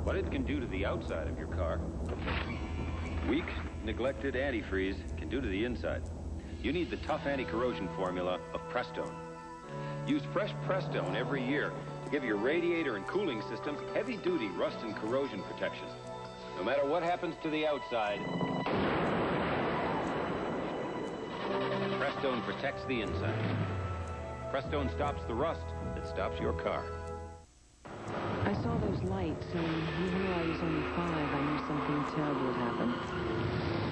what it can do to the outside of your car, weak, neglected antifreeze can do to the inside. You need the tough anti-corrosion formula of Prestone. Use fresh Prestone every year to give your radiator and cooling systems heavy-duty rust and corrosion protection. No matter what happens to the outside, Prestone protects the inside. Prestone stops the rust that stops your car. I saw those lights, and even though I was only 5, I knew something terrible had happened.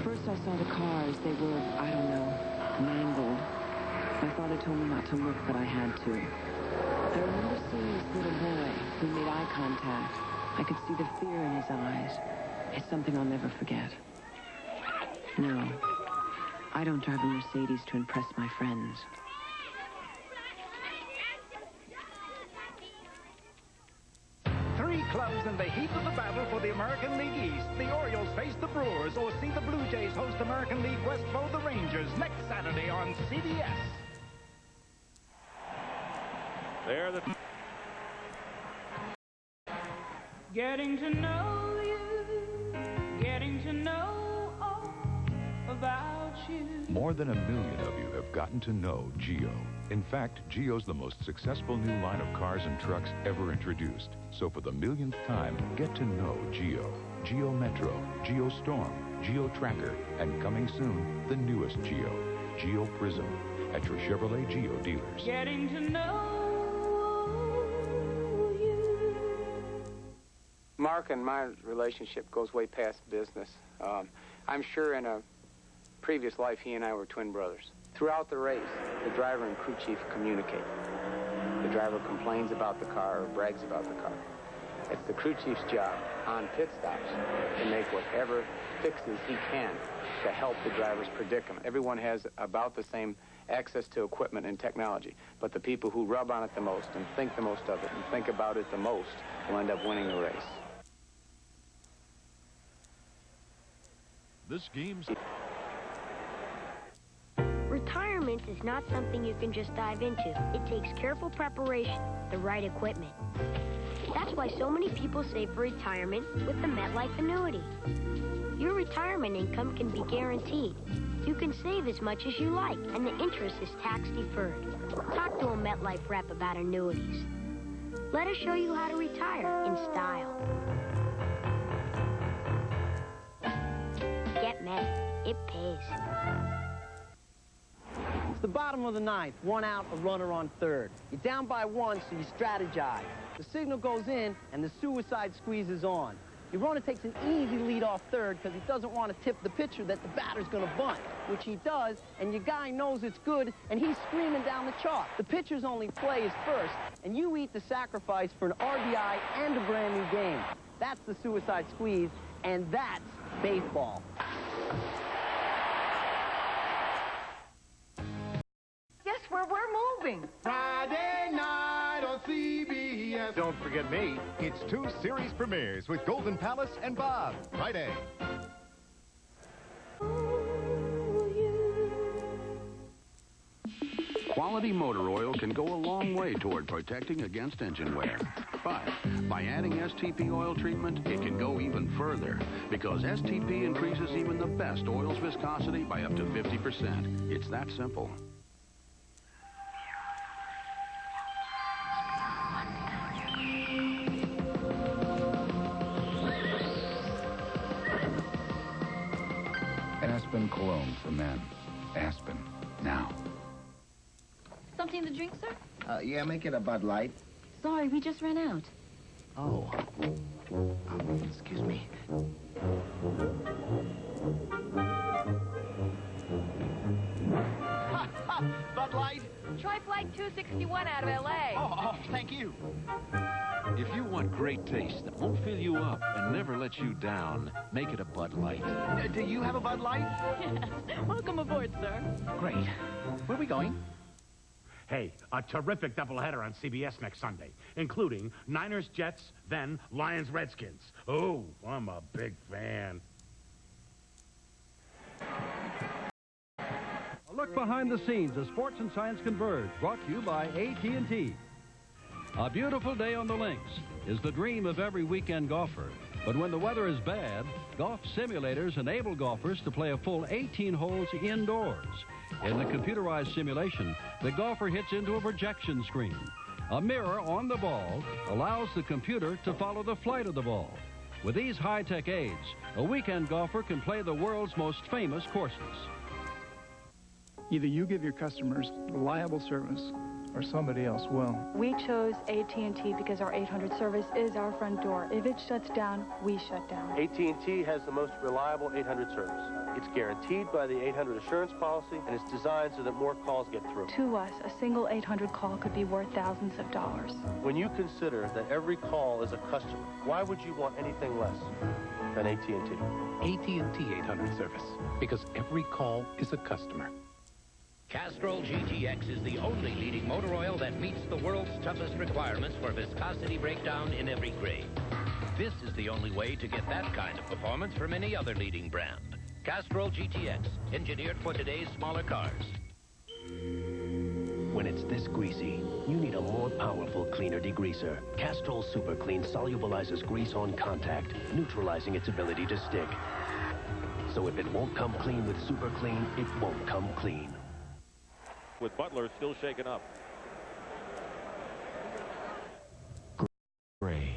First, I saw the cars. They were, I don't know, mangled. My father told me not to look, but I had to. I remember seeing this little boy. We made eye contact. I could see the fear in his eyes. It's something I'll never forget. No, I don't drive a Mercedes to impress my friends. Three clubs in the heat of the battle for the American League East. The Orioles face the Brewers, or see the Blue Jays host American League West bowl the Rangers next Saturday on CBS. There the... Getting to know you, getting to know all about you. More than 1 million of you have gotten to know Geo. In fact, Geo's the most successful new line of cars and trucks ever introduced. So for the millionth time, get to know Geo. Geo Metro, Geo Storm, Geo Tracker, and coming soon, the newest Geo, Geo Prism, at your Chevrolet Geo dealers. Getting to know Mark and my relationship goes way past business. I'm sure in a previous life he and I were twin brothers. Throughout the race, the driver and crew chief communicate. The driver complains about the car or brags about the car. It's the crew chief's job on pit stops to make whatever fixes he can to help the driver's predicament. Everyone has about the same access to equipment and technology, but the people who rub on it the most and think the most of it and think about it the most will end up winning the race. This game's... Retirement is not something you can just dive into. It takes careful preparation, the right equipment. That's why so many people save for retirement with the MetLife annuity. Your retirement income can be guaranteed. You can save as much as you like, and the interest is tax-deferred. Talk to a MetLife rep about annuities. Let us show you how to retire in style. Get Mennen. It pays. It's the bottom of the ninth, 1 out, a runner on third. You're down by 1, so you strategize. The signal goes in, and the suicide squeeze is on. Your runner takes an easy lead off third because he doesn't want to tip the pitcher that the batter's going to bunt, which he does, and your guy knows it's good, and he's screaming down the chalk. The pitcher's only play is first, and you eat the sacrifice for an RBI and a brand new game. That's the suicide squeeze, and that's baseball. Guess where we're moving? Friday night on CBS. Don't forget me. It's 2 series premieres with Golden Palace and Bob. Friday. Quality motor oil can go a long way toward protecting against engine wear. But by adding STP oil treatment, it can go even further because STP increases even the best oil's viscosity by up to 50%. It's that simple. Aspen cologne for men. Aspen, now. Something to drink, sir? Yeah, make it a Bud Light. Sorry, we just ran out. Oh. Excuse me. Bud Light. Try Flight 261 out of L.A. Oh, thank you. If you want great taste that won't fill you up and never let you down, make it a Bud Light. Do you have a Bud Light? Yes. Welcome aboard, sir. Great. Where are we going? Hey, a terrific doubleheader on CBS next Sunday, including Niners-Jets, then Lions-Redskins. Oh, I'm a big fan. A look behind the scenes as sports and science converge, brought to you by AT&T. A beautiful day on the links is the dream of every weekend golfer. But when the weather is bad, golf simulators enable golfers to play a full 18 holes indoors. In the computerized simulation, the golfer hits into a projection screen. A mirror on the ball allows the computer to follow the flight of the ball. With these high-tech aids, a weekend golfer can play the world's most famous courses. Either you give your customers reliable service or somebody else will. We chose AT&T because our 800 service is our front door. If it shuts down, we shut down. AT&T has the most reliable 800 service. It's guaranteed by the 800 assurance policy, and it's designed so that more calls get through. To us, a single 800 call could be worth thousands of dollars. When you consider that every call is a customer, why would you want anything less than AT&T? AT&T 800 service, because every call is a customer. Castrol GTX is the only leading motor oil that meets the world's toughest requirements for viscosity breakdown in every grade. This is the only way to get that kind of performance from any other leading brand. Castrol GTX, engineered for today's smaller cars. When it's this greasy, you need a more powerful cleaner degreaser. Castrol Super Clean solubilizes grease on contact, neutralizing its ability to stick. So if it won't come clean with Super Clean, it won't come clean. With Butler still shaken up. Gray.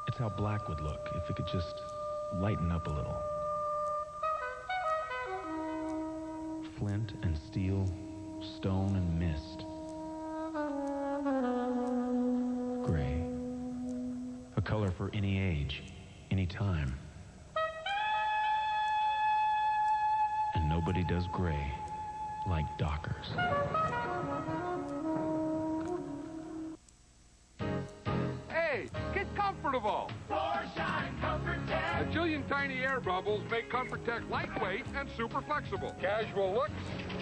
It's how black would look if it could just lighten up a little. Flint and steel, stone and mist. Gray. A color for any age, any time. And nobody does gray like Dockers. Hey, get comfortable. Florsheim Comfort Tech. A jillion tiny air bubbles make Comfort Tech lightweight and super flexible. Casual looks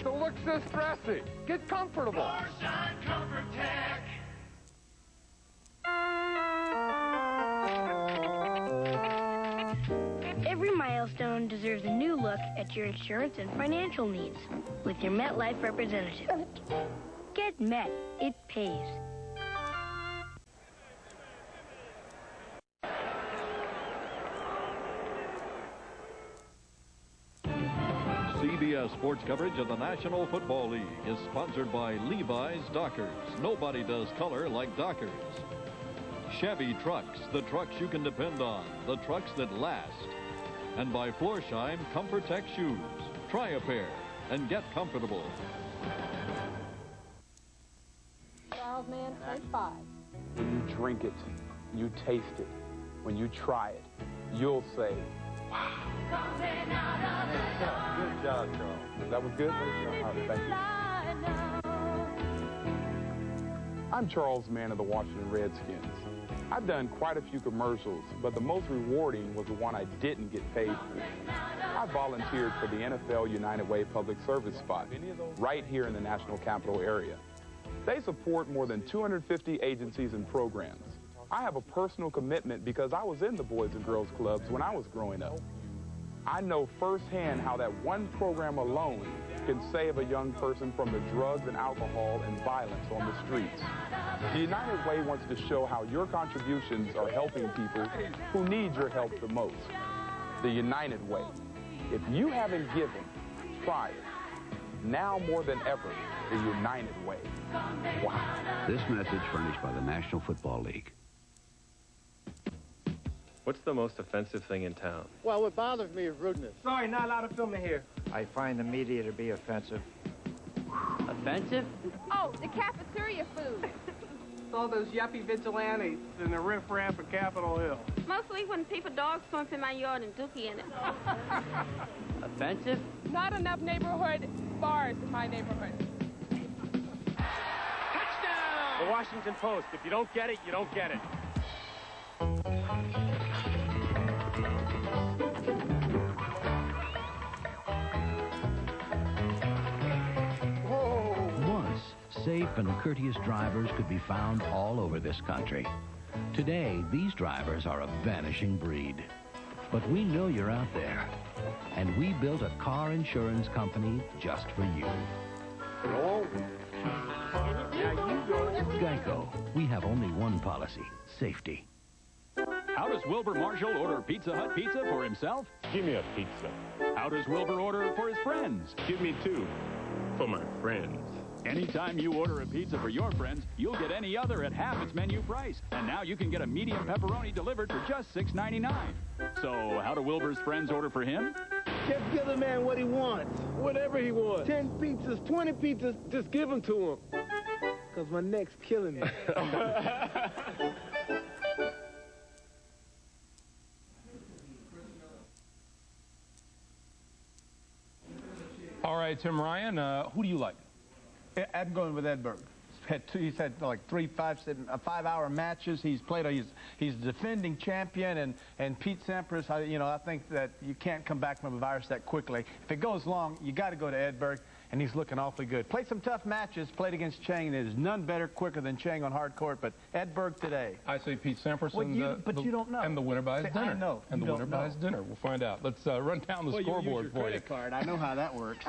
to looks this dressy. Get comfortable. Florsheim Comfort Tech. Every milestone deserves a new look at your insurance and financial needs with your MetLife representative. Get Met. It pays. CBS Sports coverage of the National Football League is sponsored by Levi's Dockers. Nobody does color like Dockers. Chevy Trucks, the trucks you can depend on, the trucks that last. And by Florsheim Comfort Tech shoes. Try a pair and get comfortable. Charles Mann, 25. When you drink it, you taste it. When you try it, you'll say, wow. Good job, Charles. That was good? All right, thank you. I'm Charles Mann of the Washington Redskins. I've done quite a few commercials, but the most rewarding was the one I didn't get paid for. I volunteered for the NFL United Way public service spot right here in the National Capital area. They support more than 250 agencies and programs. I have a personal commitment because I was in the Boys and Girls Clubs when I was growing up. I know firsthand how that one program alone can save a young person from the drugs and alcohol and violence on the streets. The United Way wants to show how your contributions are helping people who need your help the most. The United Way. If you haven't given, try it. Now more than ever, the United Way. Wow. This message furnished by the National Football League. What's the most offensive thing in town? Well, what bothers me is rudeness. Sorry, not allowed to film in here. I find the media to be offensive. Offensive? Oh, the cafeteria food. All those yuppie vigilantes and the riffraff of Capitol Hill. Mostly when people dogs swim in my yard and dookie in it. Offensive? Not enough neighborhood bars in my neighborhood. Touchdown! The Washington Post. If you don't get it, you don't get it. Once, safe and courteous drivers could be found all over this country. Today, these drivers are a vanishing breed. But we know you're out there, and we built a car insurance company just for you. Now you go GEICO, we have only one policy, safety. How does Wilbur Marshall order Pizza Hut pizza for himself? Give me a pizza. How does Wilbur order for his friends? Give me 2 for my friends. Anytime you order a pizza for your friends, you'll get any other at half its menu price. And now you can get a medium pepperoni delivered for just $6.99. So how do Wilbur's friends order for him? Just give the man what he wants. Whatever he wants. 10 pizzas, 20 pizzas, just give them to him. Because my neck's killing me. All right, Tim Ryan, who do you like? I'm going with Edberg. He's had like 5-hour matches. He's played. He's defending champion, and Pete Sampras. I think that you can't come back from a virus that quickly. If it goes long, you got to go to Edberg, and he's looking awfully good. Played some tough matches. Played against Chang. There's none better, quicker than Chang on hard court. But Edberg today. I say Pete Sampras. Well, you don't know. And the winner buys dinner. I know. And the winner buys dinner. We'll find out. Let's run down the scoreboard for you. Credit card. I know how that works.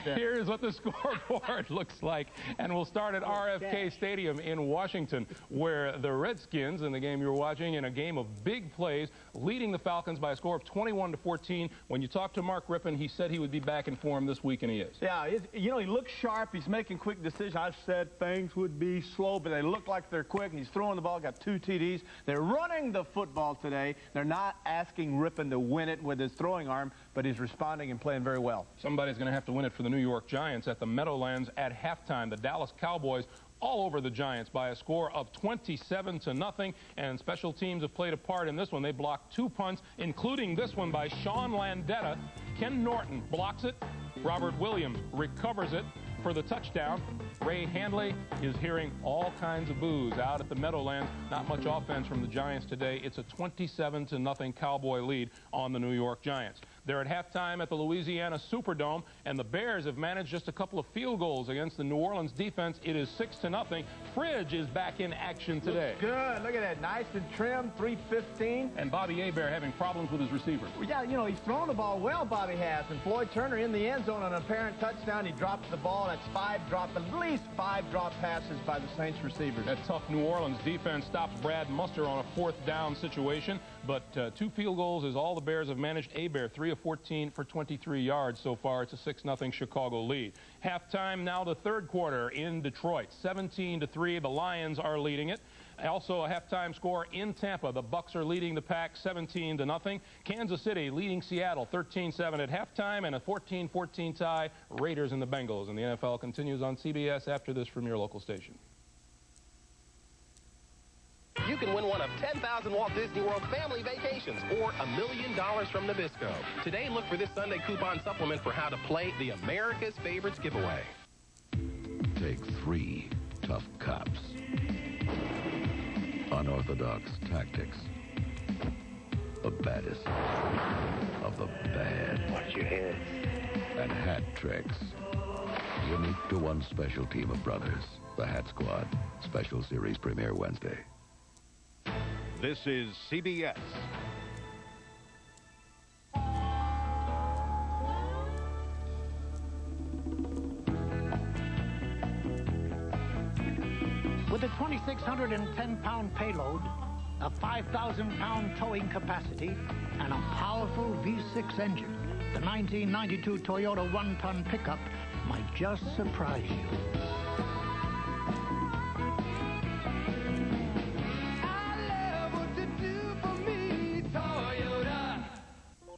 Here's what the scoreboard looks like, and we'll start at RFK Stadium in Washington, where the Redskins, in the game you're watching, in a game of big plays, leading the Falcons by a score of 21-14. When you talk to Mark Rippon, he said he would be back in form this week, and he is. Yeah, he looks sharp. He's making quick decisions. I said things would be slow, but they look like they're quick. He's throwing the ball, got 2 TDs. They're running the football today. They're not asking Rippon to win it with his throwing arm, but he's responding and playing very well. Somebody's going to have to win it for the New York Giants at the Meadowlands at halftime. The Dallas Cowboys all over the Giants by a score of 27-0, and special teams have played a part in this one. They blocked 2 punts, including this one by Sean Landetta. Ken Norton blocks it. Robert Williams recovers it for the touchdown. Ray Handley is hearing all kinds of boos out at the Meadowlands. Not much offense from the Giants today. It's a 27-0 Cowboy lead on the New York Giants. They're at halftime at the Louisiana Superdome, and the Bears have managed just a couple of field goals against the New Orleans defense. It is 6-0. Fridge is back in action today. Looks good. Look at that. Nice and trim, 315. And Bobby Hebert having problems with his receivers. Well, yeah, he's thrown the ball well, Bobby has. And Floyd Turner in the end zone on an apparent touchdown. He drops the ball. That's at least 5 drop passes by the Saints receivers. That tough New Orleans defense stops Brad Muster on a 4th down situation. But 2 field goals is all the Bears have managed. Hebert, 3 of 14 for 23 yards so far. It's a 6-0 Chicago lead. Halftime now, the 3rd quarter in Detroit. 17-3. The Lions are leading it. Also a halftime score in Tampa. The Bucks are leading the pack 17-0. Kansas City leading Seattle 13-7 at halftime, and a 14-14 tie. Raiders and the Bengals. And the NFL continues on CBS after this from your local station. You can win one of 10,000 Walt Disney World family vacations or $1 million from Nabisco. Today, look for this Sunday coupon supplement for how to play the America's Favorites giveaway. Take 3 tough cops. Unorthodox tactics. The baddest of the bad. Watch your head. And hat tricks. Unique to one special team of brothers. The Hat Squad. Special series premiere Wednesday. This is CBS. With a 2,610-pound payload, a 5,000-pound towing capacity, and a powerful V6 engine, the 1992 Toyota 1-ton pickup might just surprise you.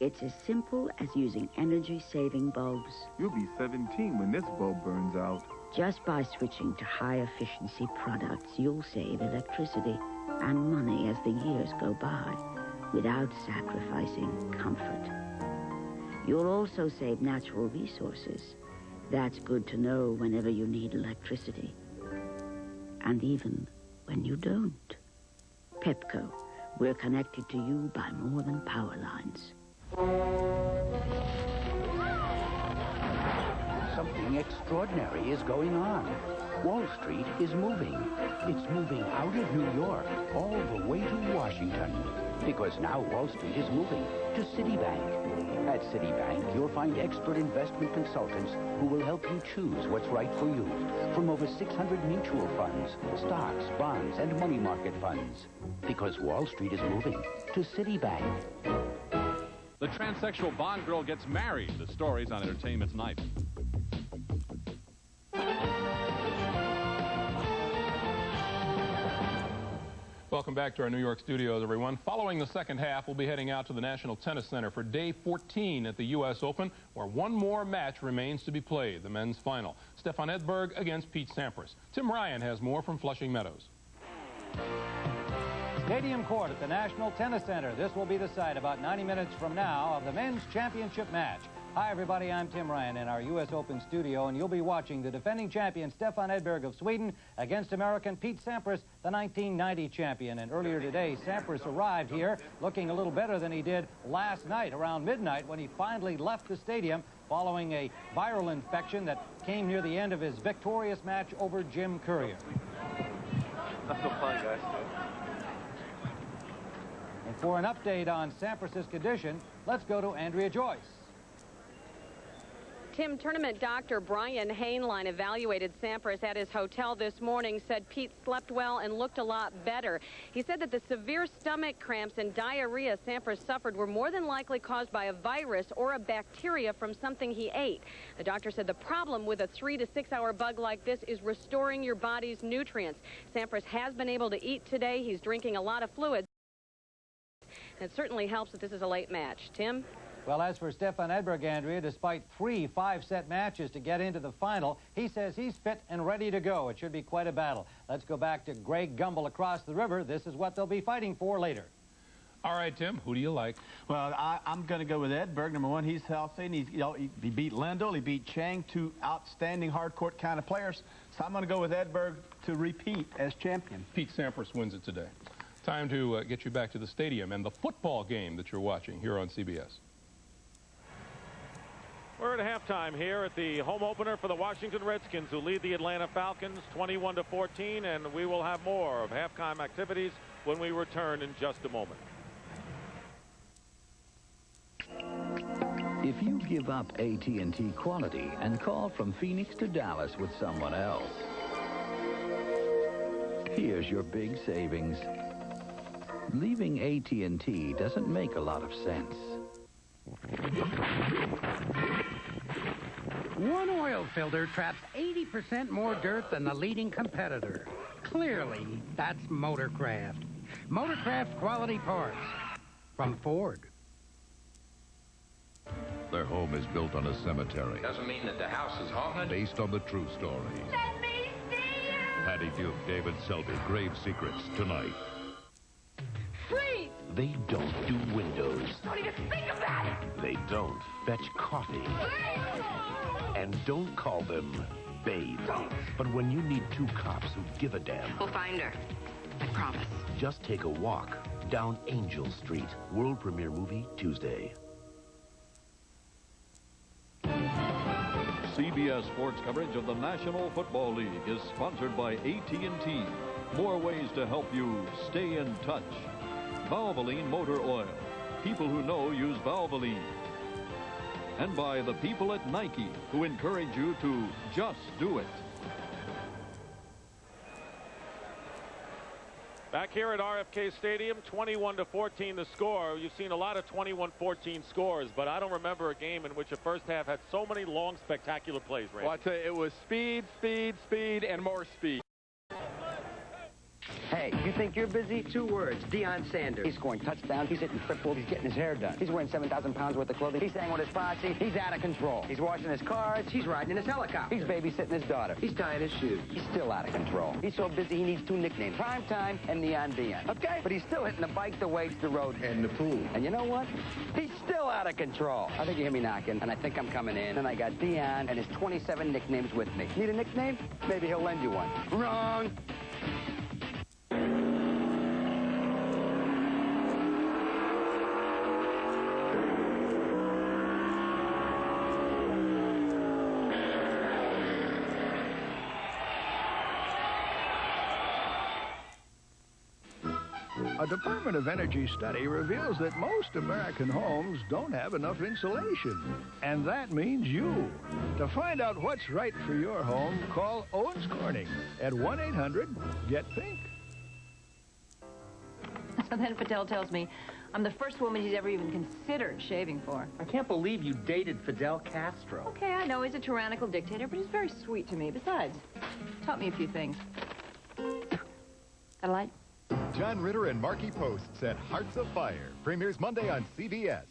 It's as simple as using energy-saving bulbs. You'll be 17 when this bulb burns out. Just by switching to high-efficiency products, you'll save electricity and money as the years go by, without sacrificing comfort. You'll also save natural resources. That's good to know whenever you need electricity. And even when you don't. Pepco, we're connected to you by more than power lines. Something extraordinary is going on. Wall Street is moving. It's moving out of New York all the way to Washington. Because now Wall Street is moving to Citibank. At Citibank, you'll find expert investment consultants who will help you choose what's right for you. From over 600 mutual funds, stocks, bonds, and money market funds. Because Wall Street is moving to Citibank. The transsexual Bond girl gets married. The stories on Entertainment Tonight. Welcome back to our New York studios, everyone. Following the second half, we'll be heading out to the National Tennis Center for day 14 at the U.S. Open, where one more match remains to be played, the men's final. Stefan Edberg against Pete Sampras. Tim Ryan has more from Flushing Meadows. Stadium Court at the National Tennis Center. This will be the site about 90 minutes from now of the men's championship match. Hi, everybody. I'm Tim Ryan in our U.S. Open studio, and you'll be watching the defending champion Stefan Edberg of Sweden against American Pete Sampras, the 1990 champion. And earlier today, Sampras arrived here looking a little better than he did last night around midnight when he finally left the stadium following a viral infection that came near the end of his victorious match over Jim Courier. That's no fun, guys. And for an update on Sampras' condition, let's go to Andrea Joyce. Tim, tournament doctor Brian Hainline evaluated Sampras at his hotel this morning, said Pete slept well and looked a lot better. He said that the severe stomach cramps and diarrhea Sampras suffered were more than likely caused by a virus or a bacteria from something he ate. The doctor said the problem with a 3 to 6 hour bug like this is restoring your body's nutrients. Sampras has been able to eat today. He's drinking a lot of fluids. And it certainly helps that this is a late match. Tim? Well, as for Stefan Edberg, Andrea, despite 3 5-set matches to get into the final, he says he's fit and ready to go. It should be quite a battle. Let's go back to Greg Gumbel across the river. This is what they'll be fighting for later. All right, Tim, who do you like? Well, I'm going to go with Edberg. Number one, he's healthy, and he beat Lendl, he beat Chang, 2 outstanding hard-court kind of players. So I'm going to go with Edberg to repeat as champion. Pete Sampras wins it today. Time to get you back to the stadium and the football game that you're watching here on CBS. We're at halftime here at the home opener for the Washington Redskins, who lead the Atlanta Falcons 21-14, and we will have more of halftime activities when we return in just a moment. If you give up AT&T quality and call from Phoenix to Dallas with someone else, here's your big savings. Leaving AT&T doesn't make a lot of sense. One oil filter traps 80% more dirt than the leading competitor. Clearly, that's Motorcraft. Motorcraft quality parts from Ford. Their home is built on a cemetery. Doesn't mean that the house is haunted. Based on the true story. Let me see you! Patty Duke, David Selby, Grave Secrets, tonight. Freeze! They don't do windows. Don't even think about it! They don't fetch coffee. And don't call them babe. But when you need 2 cops who give a damn, we'll find her. I promise. just take a walk down Angel Street. World premiere movie Tuesday. CBS Sports coverage of the National Football League is sponsored by AT&T. More ways to help you stay in touch. Valvoline Motor Oil. People who know use Valvoline. And by the people at Nike, who encourage you to just do it. Back here at RFK Stadium, 21-14 the score. You've seen a lot of 21-14 scores, but I don't remember a game in which a first half had so many long, spectacular plays, Randy. Well, I tell you, it was speed, speed, speed, and more speed. Hey, you think you're busy? 2 words, Deion Sanders. He's scoring touchdowns, he's hitting triples, he's getting his hair done. He's wearing 7,000 pounds worth of clothing. He's staying with his posse. He's out of control. He's washing his cars. He's riding in his helicopter. He's babysitting his daughter. He's tying his shoes. He's still out of control. He's so busy he needs 2 nicknames, Prime Time and Neon Deion. Okay? But he's still hitting the bike, the weights, the road, and the pool. And you know what? He's still out of control. I think you hear me knocking, and I think I'm coming in. And I got Deion and his 27 nicknames with me. Need a nickname? Maybe he'll lend you one. Wrong. A Department of Energy study reveals that most American homes don't have enough insulation. And that means you. To find out what's right for your home, call Owens Corning at 1-800-GET-PINK. So then Fidel tells me I'm the first woman he's ever even considered shaving for. I can't believe you dated Fidel Castro. Okay, I know he's a tyrannical dictator, but he's very sweet to me. Besides, taught me a few things. Got a light? John Ritter and Marky Posts at Hearts of Fire premieres Monday on CBS.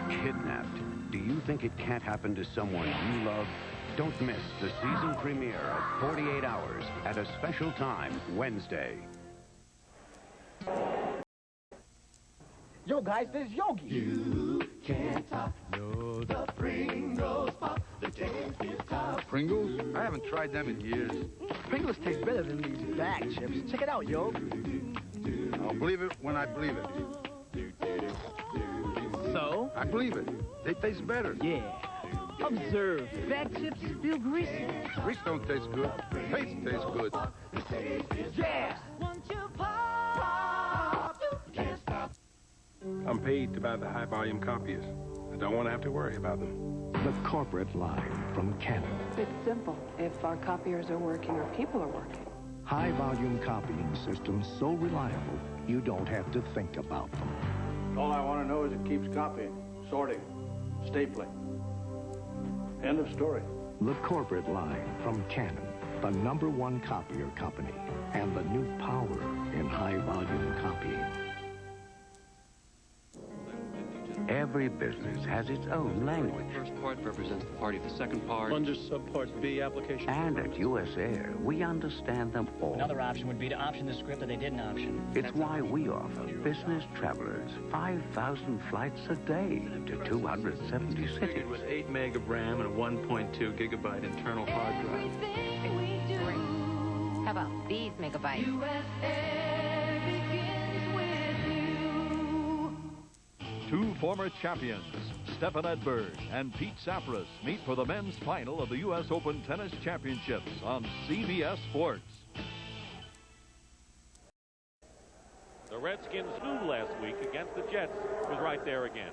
Kidnapped. Do you think it can't happen to someone you love? Don't miss the season premiere of 48 Hours at a special time Wednesday. Yo, guys, this is Yogi. You can't top the Pringles pop. The taste is top. Pringles? I haven't tried them in years. Pringles taste better than these bag chips. Check it out, yo. I'll believe it when I believe it. So? I believe it. They taste better. Yeah. Observe. Bag chips feel greasy. Grease don't taste good. Taste tastes good. Yeah. I'm paid to buy the high-volume copiers. I don't want to have to worry about them. The corporate line from Canon. It's simple. If our copiers are working, our people are working. High-volume copying systems so reliable, you don't have to think about them. All I want to know is it keeps copying, sorting, stapling. End of story. The corporate line from Canon, the #1 copier company, and the new power in high-volume copying. Every business has its own language. The first part represents the party of the second part. Under subpart B application. And at US Air, we understand them all. Another option would be to option the script that they didn't option. It's why we offer business travelers 5,000 flights a day to 270 cities. With 8 meg of RAM and a 1.2 gigabyte internal hard drive. How about these megabytes? Two former champions, Stefan Edberg and Pete Sampras, meet for the men's final of the U.S. Open Tennis Championships on CBS Sports. The Redskins flew last week against the Jets. Was right there again.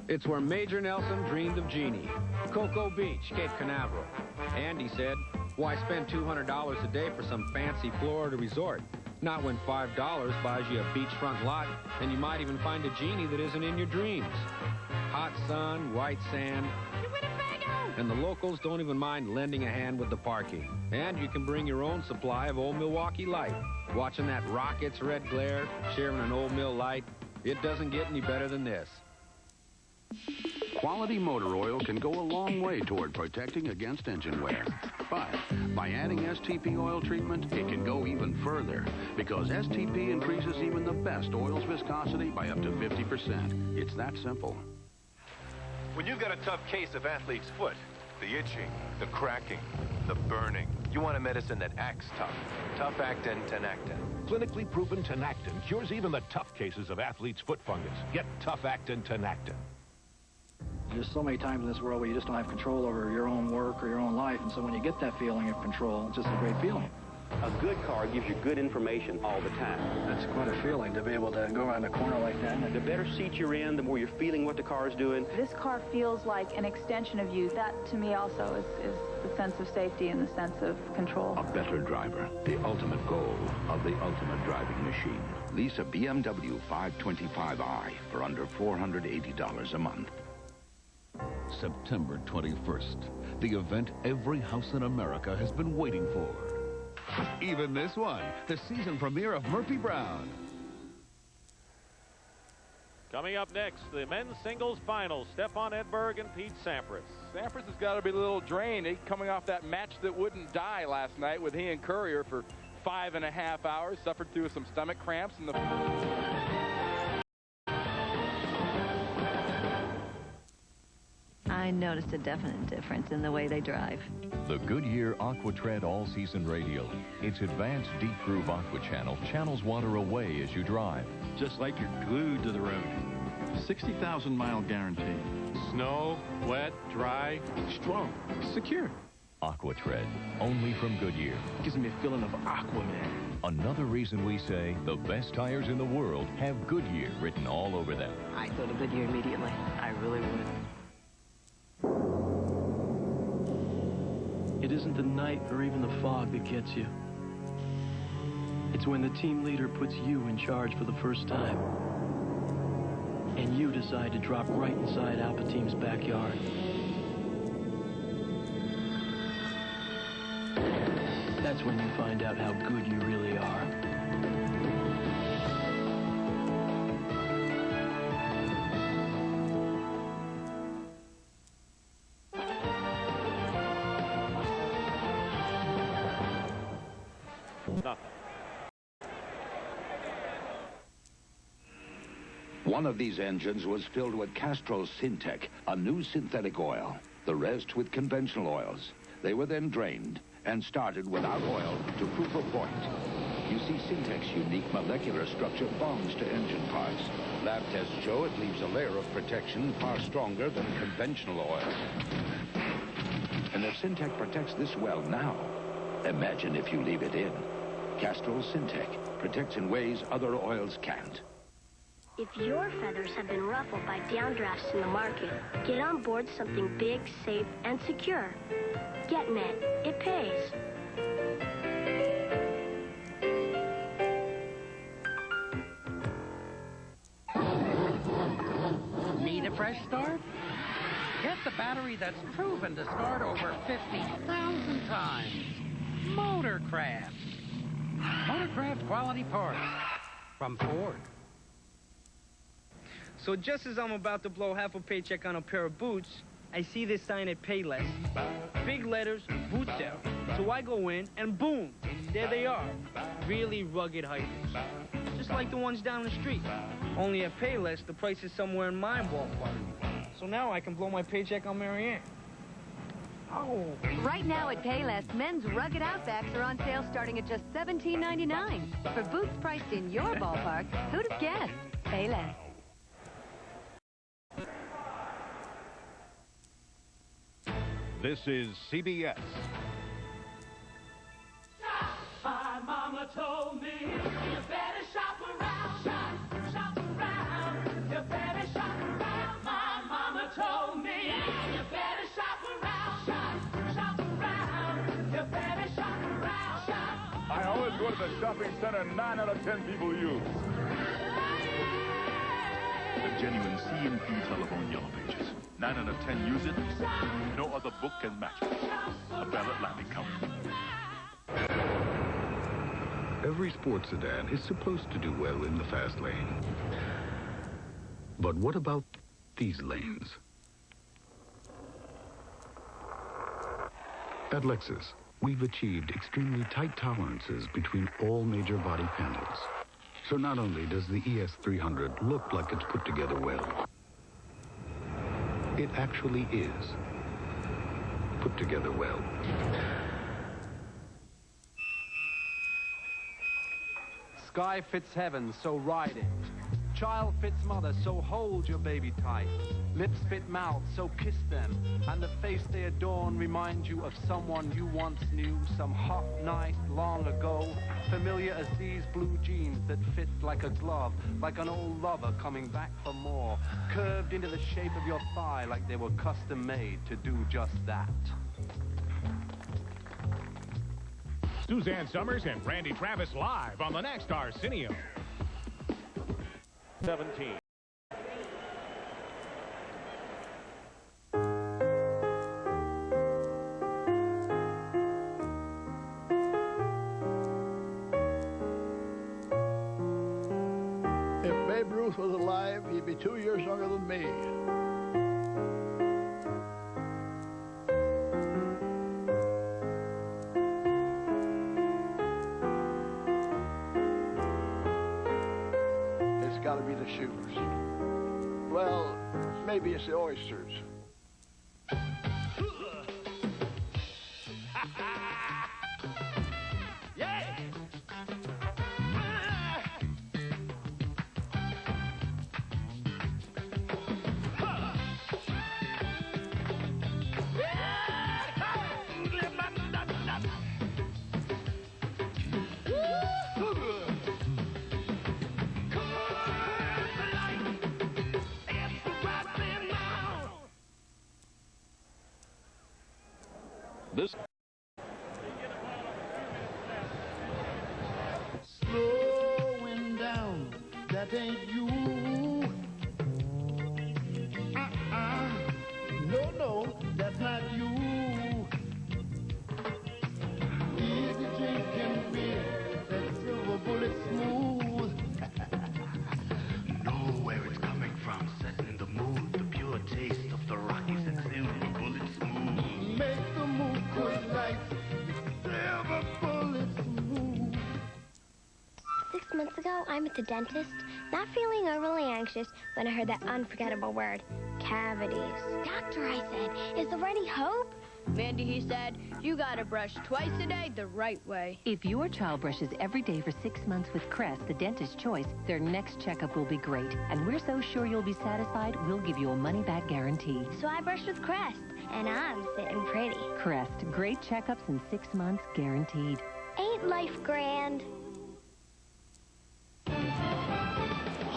It's where Major Nelson dreamed of Jeannie. Cocoa Beach, Cape Canaveral. Andy said, why spend $200 a day for some fancy Florida resort? Not when $5 buys you a beachfront lot, and you might even find a genie that isn't in your dreams. Hot sun, white sand, and the locals don't even mind lending a hand with the parking. And you can bring your own supply of Old Milwaukee Light. Watching that rocket's red glare, sharing an Old Mill Light, it doesn't get any better than this. Quality motor oil can go a long way toward protecting against engine wear. But by adding STP oil treatment, it can go even further, because STP increases even the best oil's viscosity by up to 50%. It's that simple. When you've got a tough case of athlete's foot, the itching, the cracking, the burning, you want a medicine that acts tough. Tough Actin Tenactin. Clinically proven Tenactin cures even the tough cases of athlete's foot fungus. Get Tough Actin Tenactin. There's so many times in this world where you just don't have control over your own work or your own life, and so when you get that feeling of control, it's just a great feeling. A good car gives you good information all the time. That's quite a feeling to be able to go around a corner like that. The better seat you're in, the more you're feeling what the car is doing. This car feels like an extension of you. That, to me, also is the sense of safety and the sense of control. A better driver, the ultimate goal of the ultimate driving machine. Lease a BMW 525i for under $480 a month. September 21st, the event every house in America has been waiting for. Even this one, the season premiere of Murphy Brown. Coming up next, the men's singles final, Stefan Edberg and Pete Sampras. Sampras has got to be a little drained. He coming off that match that wouldn't die last night with he and Courier for 5.5 hours, suffered through some stomach cramps in the... I noticed a definite difference in the way they drive. The Goodyear AquaTread all-season radial. Its advanced deep groove aqua channel channels water away as you drive. Just like you're glued to the road. 60,000-mile guarantee. Snow, wet, dry, strong, secure. AquaTread, only from Goodyear. Gives me a feeling of Aquaman. Another reason we say the best tires in the world have Goodyear written all over them. I thought of Goodyear immediately. I really would. It isn't the night or even the fog that gets you. It's when the team leader puts you in charge for the first time. And you decide to drop right inside Alpha Team's backyard. That's when you find out how good you really are. One of these engines was filled with Castrol Syntec, a new synthetic oil. The rest with conventional oils. They were then drained and started without oil to prove a point. You see, Syntec's unique molecular structure bonds to engine parts. Lab tests show it leaves a layer of protection far stronger than conventional oil. And if Syntec protects this well now, imagine if you leave it in. Castrol Syntec protects in ways other oils can't. If your feathers have been ruffled by downdrafts in the market, get on board something big, safe, and secure. Get Net. It pays. Need a fresh start? Get the battery that's proven to start over 50,000 times. Motorcraft. Motorcraft quality parts from Ford. So just as I'm about to blow half a paycheck on a pair of boots, I see this sign at Payless. Big letters, boot sale. So I go in and boom, there they are. Really rugged hikers. Just like the ones down the street. Only at Payless, the price is somewhere in my ballpark. So now I can blow my paycheck on Marianne. Oh. Right now at Payless, men's rugged Outbacks are on sale starting at just $17.99. For boots priced in your ballpark, who'd have guessed? Payless. This is CBS. My mama told me you better shop around, shop around. You better shop around. My mama told me you better shop around, shop around. You better shop around, I always go to the shopping center 9 out of 10 people use. The genuine C&P telephone yellow pages. 9 out of 10 use it. No other book can match it. A Bell Atlantic cover. Every sports sedan is supposed to do well in the fast lane. But what about these lanes? At Lexus, we've achieved extremely tight tolerances between all major body panels. So not only does the ES300 look like it's put together well, it actually is put together well. Sky fits heaven, so ride it. Child fits mother, so hold your baby tight. Lips fit mouth, so kiss them. And the face they adorn reminds you of someone you once knew, some hot night long ago. Familiar as these blue jeans that fit like a glove, like an old lover coming back for more. Curved into the shape of your thigh like they were custom made to do just that. Suzanne Summers and Randy Travis live on the next Arsenio. 17. If Babe Ruth was alive, he'd be 2 years younger than me. It's got to be the shoes. Well, maybe it's the oysters. This Slowing down, that ain't you. No, that's not you. Easy drinking beer, that silver bullet smooth. Know where it's coming from, setting the mood, the pure taste of the Rockies and silver bullet smooth. Make the move good right, silver bullet smooth. 6 months ago, I'm at the dentist, not feeling overly anxious when I heard that unforgettable word, cavities. Doctor, I said, is there any hope? Wendy, he said, you gotta brush twice a day the right way. If your child brushes every day for 6 months with Crest, the dentist's choice, their next checkup will be great. And we're so sure you'll be satisfied, we'll give you a money-back guarantee. So I brushed with Crest, and I'm sitting pretty. Crest, great checkups in 6 months, guaranteed. Ain't life grand?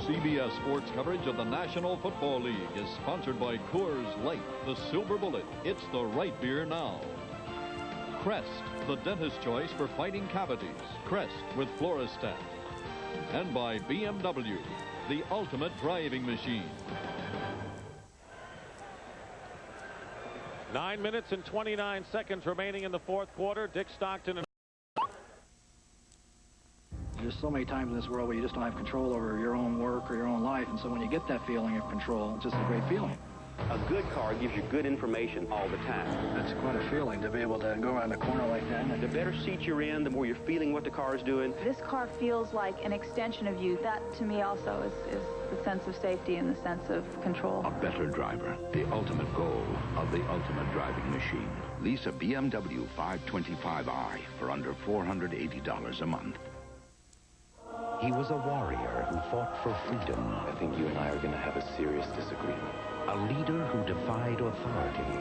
CBS Sports coverage of the National Football League is sponsored by Coors Light, the silver bullet. It's the right beer now. Crest, the dentist's choice for fighting cavities. Crest with Floristat. And by BMW, the ultimate driving machine. 9 minutes and 29 seconds remaining in the fourth quarter. Dick Stockton and There's so many times in this world where you just don't have control over your own work or your own life, and so when you get that feeling of control, it's just a great feeling. A good car gives you good information all the time. That's quite a feeling to be able to go around a corner like that. The better seat you're in, the more you're feeling what the car is doing. This car feels like an extension of you. That, to me, also is the sense of safety and the sense of control. A better driver, the ultimate goal of the ultimate driving machine. Lease a BMW 525i for under $480 a month. He was a warrior who fought for freedom. I think you and I are going to have a serious disagreement. A leader who defied authority,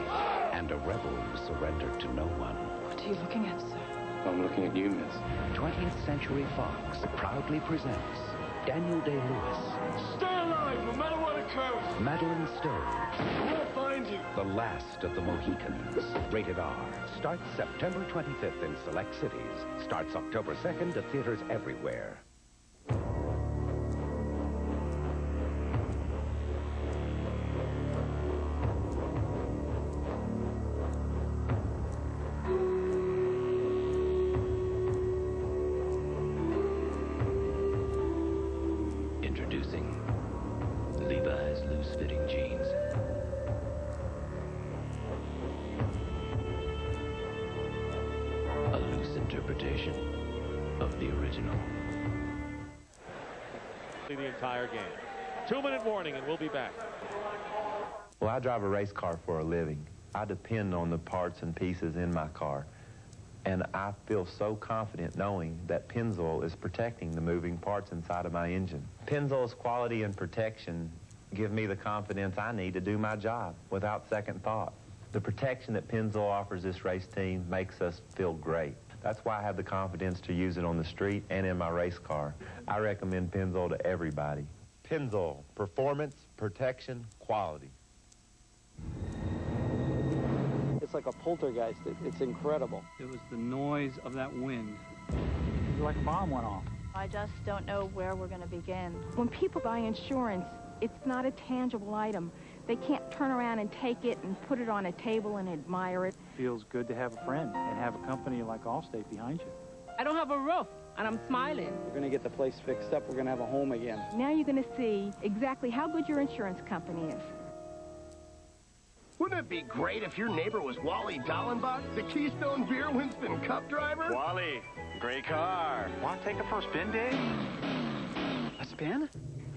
and a rebel who surrendered to no one. What are you looking at, sir? I'm looking at you, miss. 20th Century Fox proudly presents Daniel Day-Lewis. Stay alive, no matter what occurs. Madeline Stone. We'll find you. The Last of the Mohicans. Rated R. Starts September 25th in select cities. Starts October 2nd at theaters everywhere. Introducing Levi's loose-fitting jeans. A loose interpretation of the original. the entire game. 2-minute warning, and we'll be back. Well, I drive a race car for a living. I depend on the parts and pieces in my car. And I feel so confident knowing that Pennzoil is protecting the moving parts inside of my engine. Pennzoil's quality and protection give me the confidence I need to do my job without second thought. The protection that Pennzoil offers this race team makes us feel great. That's why I have the confidence to use it on the street and in my race car. I recommend Pennzoil to everybody. Pennzoil, performance, protection, quality. It's like a poltergeist. It's incredible. It was the noise of that wind. It was like a bomb went off. I just don't know where we're going to begin. When people buy insurance, it's not a tangible item. They can't turn around and take it and put it on a table and admire it. Feels good to have a friend and have a company like Allstate behind you. I don't have a roof, and I'm smiling. We're going to get the place fixed up. We're going to have a home again. Now you're going to see exactly how good your insurance company is. Wouldn't it be great if your neighbor was Wally Dallenbach, the Keystone Beer Winston Cup driver? Wally, great car. Want to take it for a spin, Dave? A spin?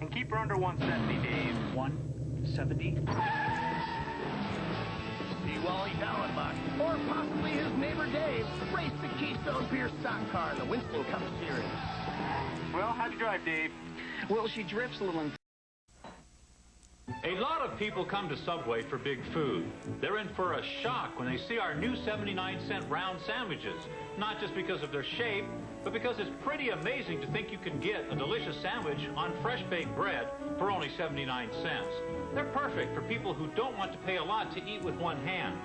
And keep her under 170, Dave. 170? See Wally Dallenbach, or possibly his neighbor Dave, race the Keystone Beer stock car in the Winston Cup Series. Well, how'd you drive, Dave? Well, she drifts a little. A lot of people come to Subway for big food. They're in for a shock when they see our new 79-cent round sandwiches. Not just because of their shape, but because it's pretty amazing to think you can get a delicious sandwich on fresh baked bread for only 79 cents. They're perfect for people who don't want to pay a lot to eat with one hand.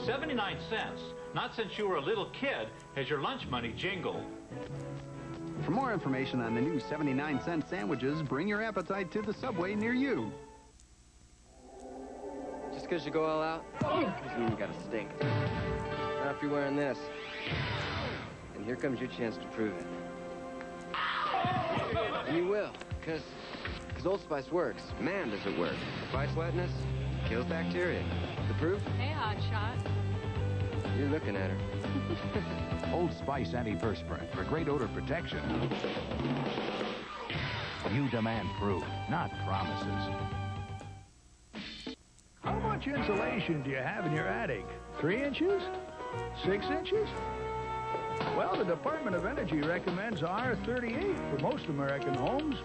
79 cents Not since you were a little kid has your lunch money jingled. For more information on the new 79-cent sandwiches, bring your appetite to the Subway near you. Just because you go all out, doesn't mean you gotta stink. Not if you're wearing this. And here comes your chance to prove it. And you will, because Old Spice works. Man, does it work. Fights wetness, kills bacteria. The proof? Hey, hotshot. You're looking at her. Old Spice antiperspirant for great odor protection. You demand proof, not promises. How much insulation do you have in your attic? 3 inches? 6 inches? Well, the Department of Energy recommends R38 for most American homes,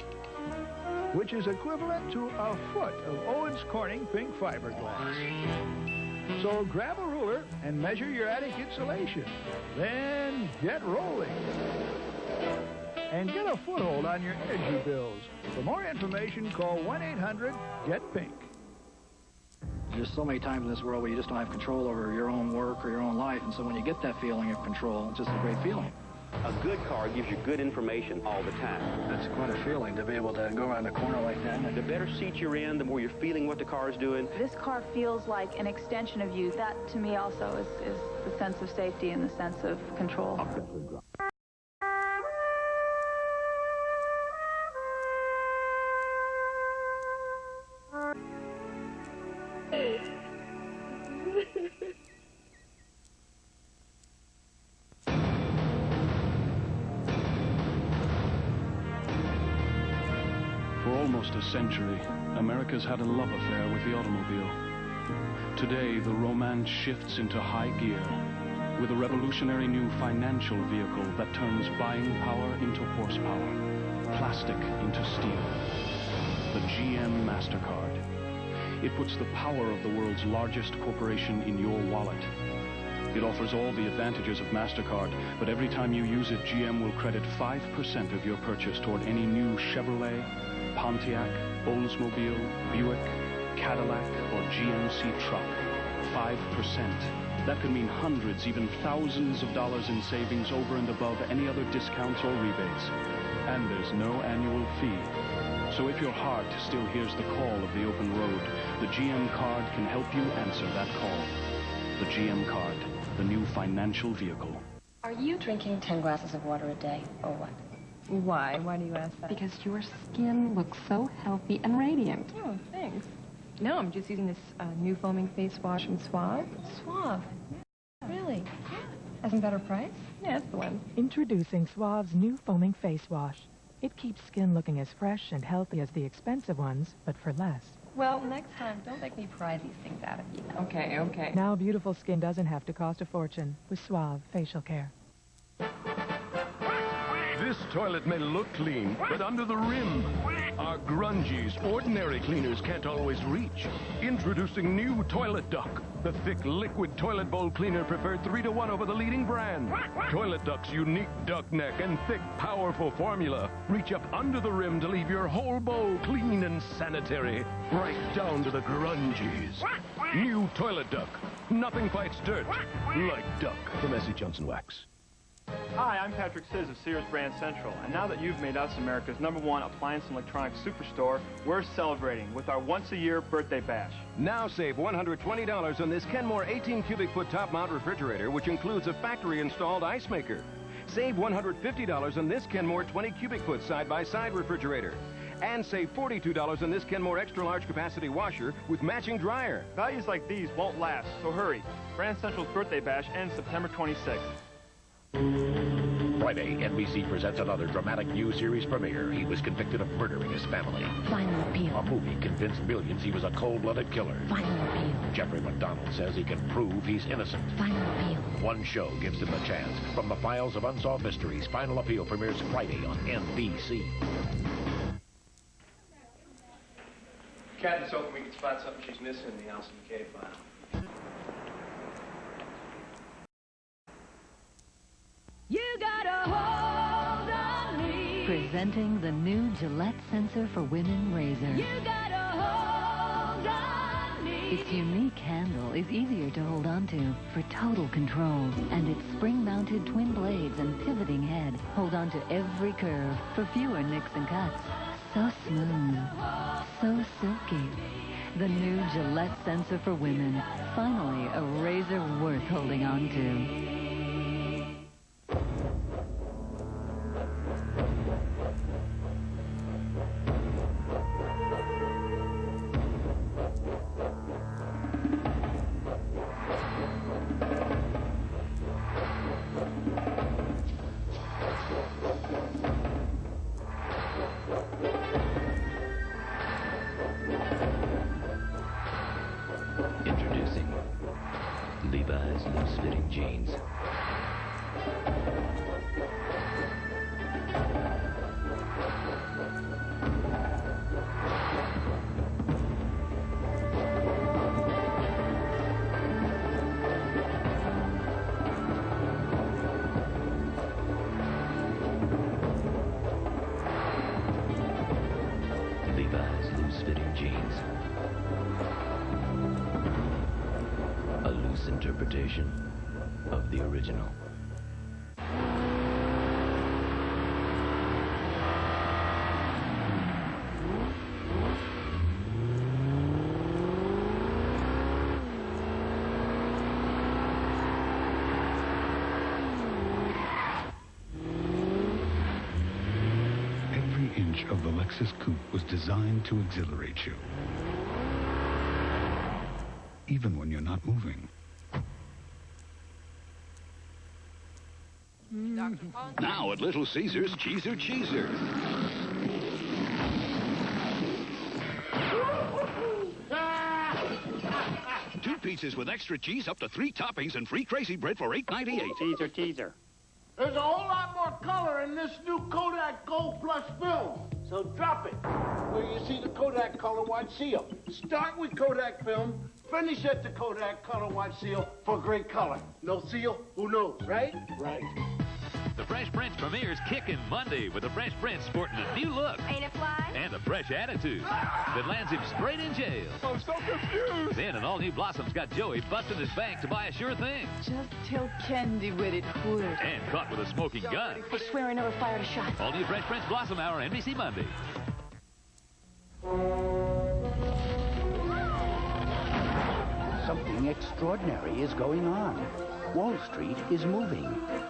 which is equivalent to a foot of Owens Corning pink fiberglass. So grab a ruler and measure your attic insulation. Then get rolling. And get a foothold on your energy bills. For more information, call 1-800-GET-PINK. There's so many times in this world where you just don't have control over your own work or your own life, and so when you get that feeling of control, it's just a great feeling. A good car gives you good information all the time. That's quite a feeling to be able to go around the corner like that. The better seat you're in, the more you're feeling what the car is doing. This car feels like an extension of you. That, to me, also is the sense of safety and the sense of control. For almost a century, America's had a love affair with the automobile. Today, the romance shifts into high gear with a revolutionary new financial vehicle that turns buying power into horsepower, plastic into steel. The GM MasterCard. It puts the power of the world's largest corporation in your wallet. It offers all the advantages of MasterCard, but every time you use it, GM will credit 5% of your purchase toward any new Chevrolet, Pontiac, Oldsmobile, Buick, Cadillac, or GMC truck. 5%. That could mean hundreds, even thousands of dollars in savings over and above any other discounts or rebates. And there's no annual fee. So if your heart still hears the call of the open road, the GM card can help you answer that call. The GM card, the new financial vehicle. Are you drinking 10 glasses of water a day, or what? Why? Why do you ask that? Because your skin looks so healthy and radiant. Oh, thanks. No, I'm just using this new foaming face wash from Suave. Suave? Yeah. Really? Yeah. Has a better price? Yeah, that's the one. Introducing Suave's new foaming face wash. It keeps skin looking as fresh and healthy as the expensive ones, but for less. Well, next time, don't make me pry these things out of you. Okay, okay. Now beautiful skin doesn't have to cost a fortune with Suave facial care. This toilet may look clean, but under the rim are grungies ordinary cleaners can't always reach. Introducing new Toilet Duck, the thick liquid toilet bowl cleaner preferred 3-to-1 over the leading brand. Toilet Duck's unique duck neck and thick, powerful formula reach up under the rim to leave your whole bowl clean and sanitary, right down to the grungies. New Toilet Duck. Nothing fights dirt like duck. From S.E. Johnson Wax. Hi, I'm Patrick Sizz of Sears Brand Central, and now that you've made us America's #1 appliance and electronics superstore, we're celebrating with our once-a-year birthday bash. Now save $120 on this Kenmore 18 cubic foot top mount refrigerator, which includes a factory-installed ice maker. Save $150 on this Kenmore 20 cubic foot side-by-side refrigerator. And save $42 on this Kenmore extra large capacity washer with matching dryer. Values like these won't last, so hurry. Brand Central's birthday bash ends September 26th. Friday, NBC presents another dramatic new series premiere. He was convicted of murdering his family. Final appeal. A movie convinced millions he was a cold-blooded killer. Final appeal. Jeffrey McDonald says he can prove he's innocent. Final appeal. One show gives him the chance. From the Files of Unsolved Mysteries, Final Appeal premieres Friday on NBC. Captain's hoping we can spot something she's missing in the Allstate K file. You got a hold on me. Presenting the new Gillette Sensor for Women razor. You got a hold on Its unique handle is easier to hold onto for total control. And its spring-mounted twin blades and pivoting head hold onto every curve for fewer nicks and cuts. So smooth, so silky. The new Gillette sensor for women. Finally, a razor worth holding on to. Introducing Levi's loose-fitting jeans. Levi's loose-fitting jeans. A loose interpretation of the original. Every inch of the Lexus coupe was designed to exhilarate you. Even when you're not moving. Now at Little Caesars, Cheeser Cheeser. Two pizzas with extra cheese, up to 3 toppings, and free crazy bread for $8.98. Teaser, teaser. There's a whole lot more color in this new Kodak Gold Plus film. So drop it where you see the Kodak Color Watch seal. Start with Kodak film, finish at the Kodak Color Watch seal for great color. No seal, who knows, right? Right. The Fresh Prince premieres kicking Monday with the Fresh Prince sporting a new look. Ain't it fly? And a fresh attitude that lands him straight in jail. I'm so confused. Then an all-new Blossom's got Joey busting his bank to buy a sure thing. Just tell Candy with it would. And caught with a smoking gun. I swear I never fired a shot. All new Fresh Prince Blossom Hour, NBC Monday. Something extraordinary is going on. Wall Street is moving.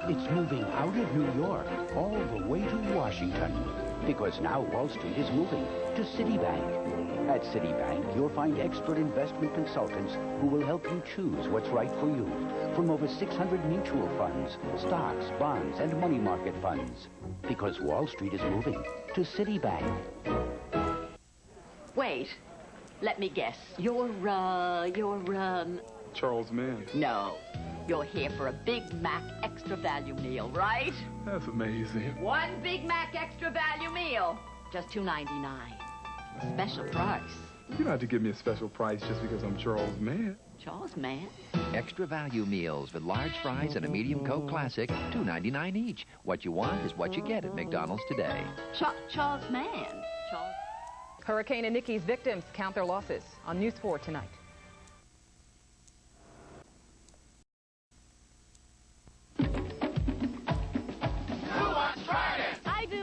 It's moving out of New York all the way to Washington. Because now Wall Street is moving to Citibank. At Citibank, you'll find expert investment consultants who will help you choose what's right for you. From over 600 mutual funds, stocks, bonds, and money market funds. Because Wall Street is moving to Citibank. Wait. Let me guess. You're Charles Mann. No. You're here for a Big Mac extra value meal, right? That's amazing. One Big Mac extra value meal. Just $2.99. A special price. You don't have to give me a special price just because I'm Charles Mann. Charles Mann? Extra value meals with large fries and a medium Coke Classic, $2.99 each. What you want is what you get at McDonald's today. Charles Mann. Charles. Hurricane Iniqui's victims count their losses on News 4 tonight.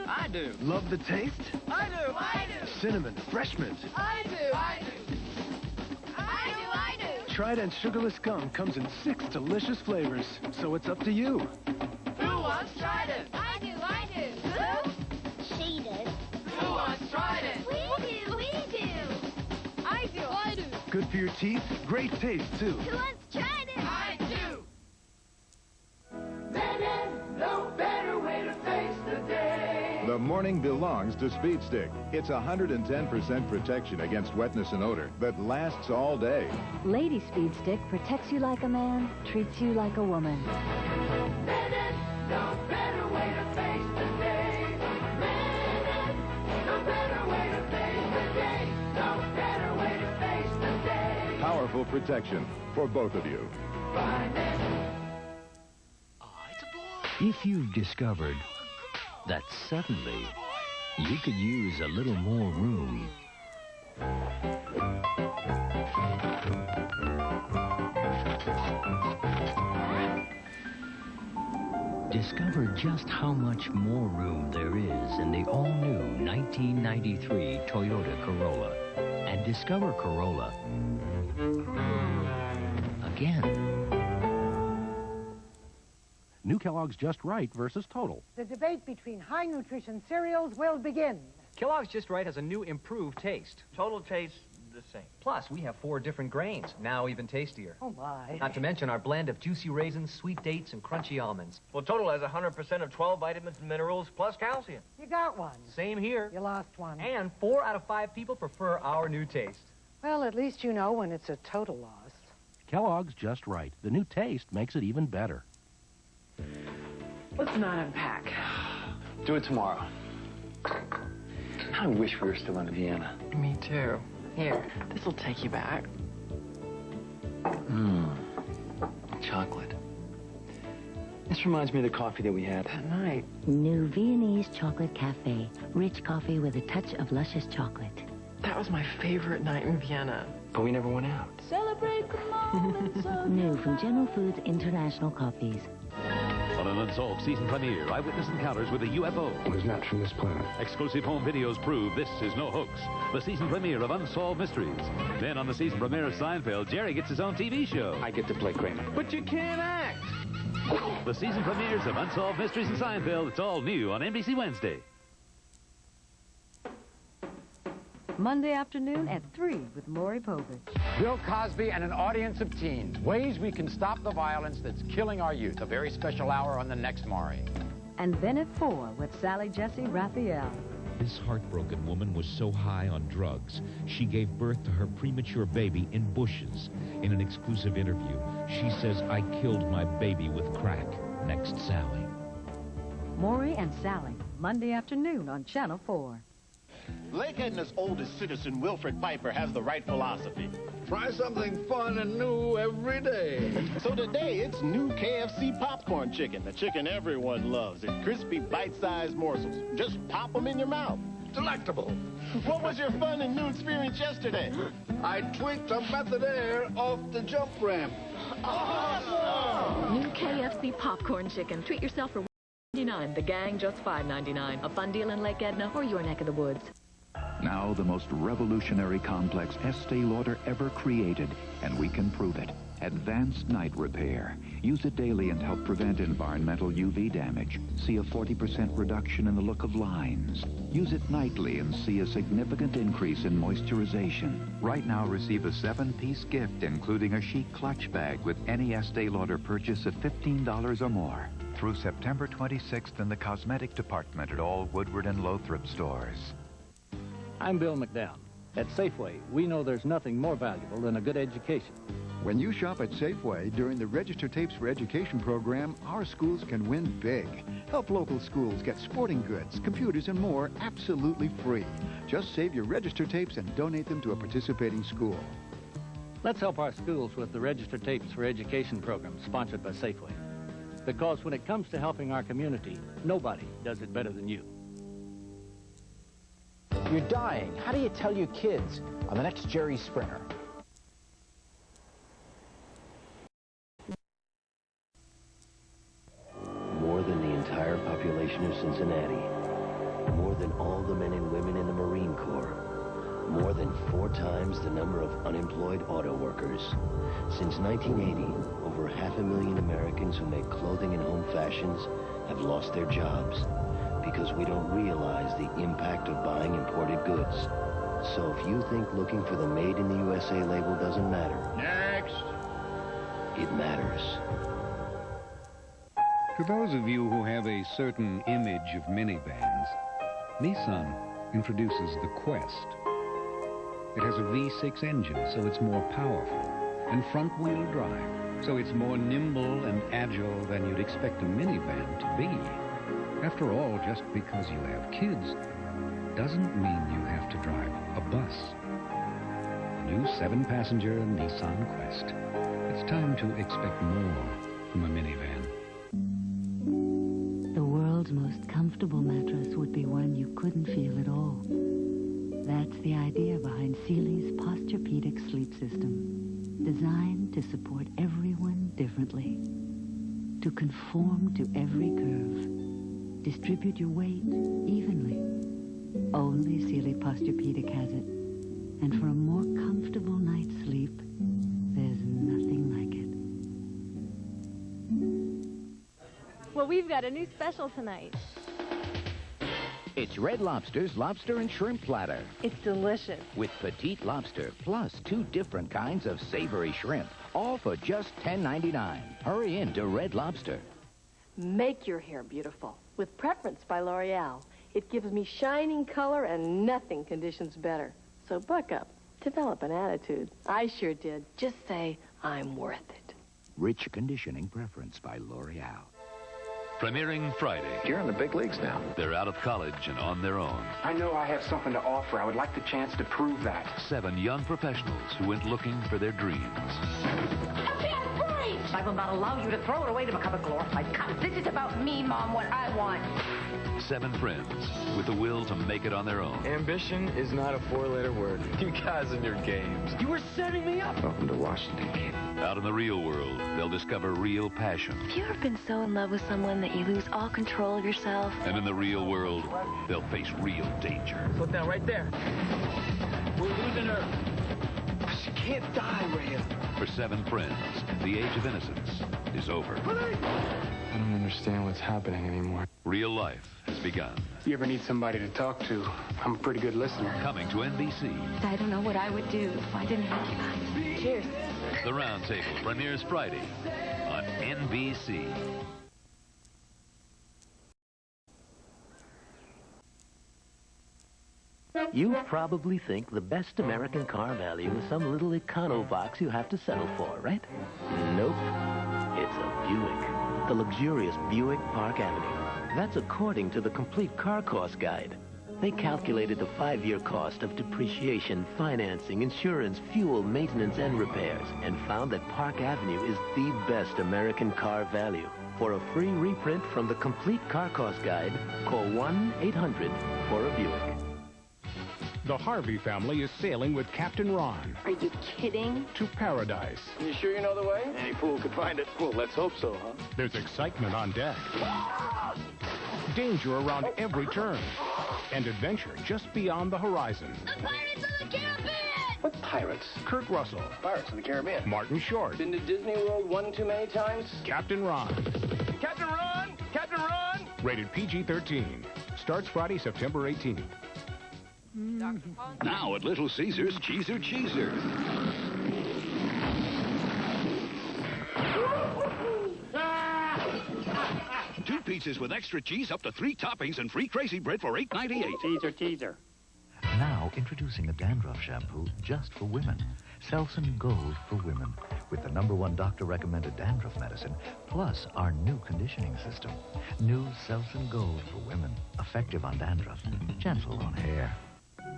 I do. Love the taste? I do. I do. Cinnamon, fresh mint. I do. I do. I do. Trident Sugarless Gum comes in 6 delicious flavors, so it's up to you. Who wants Trident? I do. I do. Who? She does. Who wants Trident? We do. We do. I do. I do. Good for your teeth, great taste, too. Who wants Trident? I do. Mennen, no better way to face the day. The morning belongs to Speed Stick. It's 110% protection against wetness and odor that lasts all day. Lady Speed Stick protects you like a man, treats you like a woman. Mennen, no better way to face the day. Mennen, no better way to face the day. No better way to face the day. Powerful protection for both of you. If you've discovered that suddenly you could use a little more room, Discover just how much more room there is in the all-new 1993 Toyota Corolla. And discover Corolla again. New Kellogg's Just Right versus Total. The debate between high nutrition cereals will begin. Kellogg's Just Right has a new improved taste. Total tastes the same. Plus, we have 4 different grains, now even tastier. Oh, my. Not to mention our blend of juicy raisins, sweet dates, and crunchy almonds. Well, Total has 100% of 12 vitamins and minerals plus calcium. You got one. Same here. You lost one. And 4 out of 5 people prefer our new taste. Well, at least you know when it's a total loss. Kellogg's Just Right. The new taste makes it even better. Let's not unpack. Do it tomorrow. I wish we were still in Vienna. Me too. Here, this'll take you back. Chocolate. This reminds me of the coffee that we had that night. New Viennese Chocolate Cafe. Rich coffee with a touch of luscious chocolate. That was my favorite night in Vienna. But we never went out. Celebrate the moments of New from General Foods International Coffees. On an unsolved season premiere, eyewitness encounters with a UFO. It was not from this planet. Exclusive home videos prove this is no hoax. The season premiere of Unsolved Mysteries. Then on the season premiere of Seinfeld, Jerry gets his own TV show. I get to play Kramer. But you can't act. The season premieres of Unsolved Mysteries and Seinfeld. It's all new on NBC Wednesday. Monday afternoon at 3 with Maury Povich. Bill Cosby and an audience of teens. Ways we can stop the violence that's killing our youth. A very special hour on the next Maury. And then at 4 with Sally Jesse Raphael. This heartbroken woman was so high on drugs, she gave birth to her premature baby in bushes. In an exclusive interview, she says, "I killed my baby with crack." Next, Sally. Maury and Sally, Monday afternoon on Channel 4. Lake Edna's oldest citizen, Wilfred Piper, has the right philosophy. Try something fun and new every day. So today, it's new KFC popcorn chicken, the chicken everyone loves, in crispy, bite-sized morsels. Just pop them in your mouth. Delectable. What was your fun and new experience yesterday? I tweaked a method air off the jump ramp. Awesome! New KFC popcorn chicken. Treat yourself for $1.99. The gang, just $5.99. A fun deal in Lake Edna or your neck of the woods. Now the most revolutionary complex Estee Lauder ever created, and we can prove it. Advanced Night Repair. Use it daily and help prevent environmental UV damage. See a 40% reduction in the look of lines. Use it nightly and see a significant increase in moisturization. Right now, receive a 7-piece gift, including a chic clutch bag with any Estee Lauder purchase of $15 or more. Through September 26th in the cosmetic department at all Woodward and Lothrop stores. I'm Bill McDowell. At Safeway, we know there's nothing more valuable than a good education. When you shop at Safeway during the Register Tapes for Education program, our schools can win big. Help local schools get sporting goods, computers, and more absolutely free. Just save your Register Tapes and donate them to a participating school. Let's help our schools with the Register Tapes for Education program sponsored by Safeway. Because when it comes to helping our community, nobody does it better than you. You're dying. How do you tell your kids on the next Jerry Springer? More than the entire population of Cincinnati. More than all the men and women in the Marine Corps. More than 4 times the number of unemployed auto workers. Since 1980, over 500,000 Americans who make clothing and home fashions have lost their jobs because we don't realize the impact of buying imported goods. So if you think looking for the Made in the USA label doesn't matter, Next. It matters. To those of you who have a certain image of minivans, Nissan introduces the Quest. It has a V6 engine, so it's more powerful, and front-wheel drive, so it's more nimble and agile than you'd expect a minivan to be. After all, just because you have kids doesn't mean you have to drive a bus. The new 7-passenger Nissan Quest. It's time to expect more from a minivan. The world's most comfortable mattress would be one you couldn't feel at all. That's the idea behind Sealy's Posturepedic sleep system. designed to support everyone differently, to conform to every curve, distribute your weight evenly. Only Sealy Posturepedic has it. And for a more comfortable night's sleep, there's nothing like it. Well, we've got a new special tonight. It's Red Lobster's Lobster and Shrimp Platter. It's delicious. With petite lobster, plus 2 different kinds of savory shrimp, all for just $10.99. Hurry in to Red Lobster. Make your hair beautiful with Preference by L'Oreal. It gives me shining color and nothing conditions better. So buck up, develop an attitude. I sure did. Just say, I'm worth it. Rich Conditioning Preference by L'Oreal. Premiering Friday. You're in the big leagues now. They're out of college and on their own. I know I have something to offer. I would like the chance to prove that. 7 young professionals who went looking for their dreams. I will not allow you to throw it away to become a glorified cop. This is about me, Mom, what I want. 7 friends with the will to make it on their own. Ambition is not a 4-letter word. You guys and your games. You were setting me up. Welcome to Washington, kid. Out in the real world, they'll discover real passion. Have you ever been so in love with someone that you lose all control of yourself? And in the real world, they'll face real danger. Put that right there. We're losing her. She can't die, Rhea. For 7 friends, the age of innocence is over. I don't understand what's happening anymore. Real life has begun. You ever need somebody to talk to? I'm a pretty good listener. Coming to NBC. I don't know what I would do if I didn't have you guys. Cheers. The Roundtable premieres Friday on NBC. You probably think the best American car value is some little Econovox you have to settle for, right? Nope. It's a Buick. The luxurious Buick Park Avenue. That's according to the Complete Car Cost Guide. They calculated the 5-year cost of depreciation, financing, insurance, fuel, maintenance, and repairs, and found that Park Avenue is the best American car value. For a free reprint from the Complete Car Cost Guide, call 1-800-4-BUICK. The Harvey family is sailing with Captain Ron. Are you kidding? To paradise. You sure you know the way? Any fool could find it. Well, let's hope so, huh? There's excitement on deck. Danger around every turn. And adventure just beyond the horizon. The Pirates of the Caribbean! What pirates? Kurt Russell. Pirates of the Caribbean. Martin Short. Been to Disney World one too many times? Captain Ron. Captain Ron! Captain Ron! Rated PG-13. Starts Friday, September 18th. Now at Little Caesars, Cheeser Cheeser. 2 pizzas with extra cheese, up to 3 toppings, and free crazy bread for $8.98. Teaser. Now introducing a dandruff shampoo just for women. Selsun Gold for women. With the #1 doctor-recommended dandruff medicine, plus our new conditioning system. New Selsun Gold for women. Effective on dandruff, gentle on hair.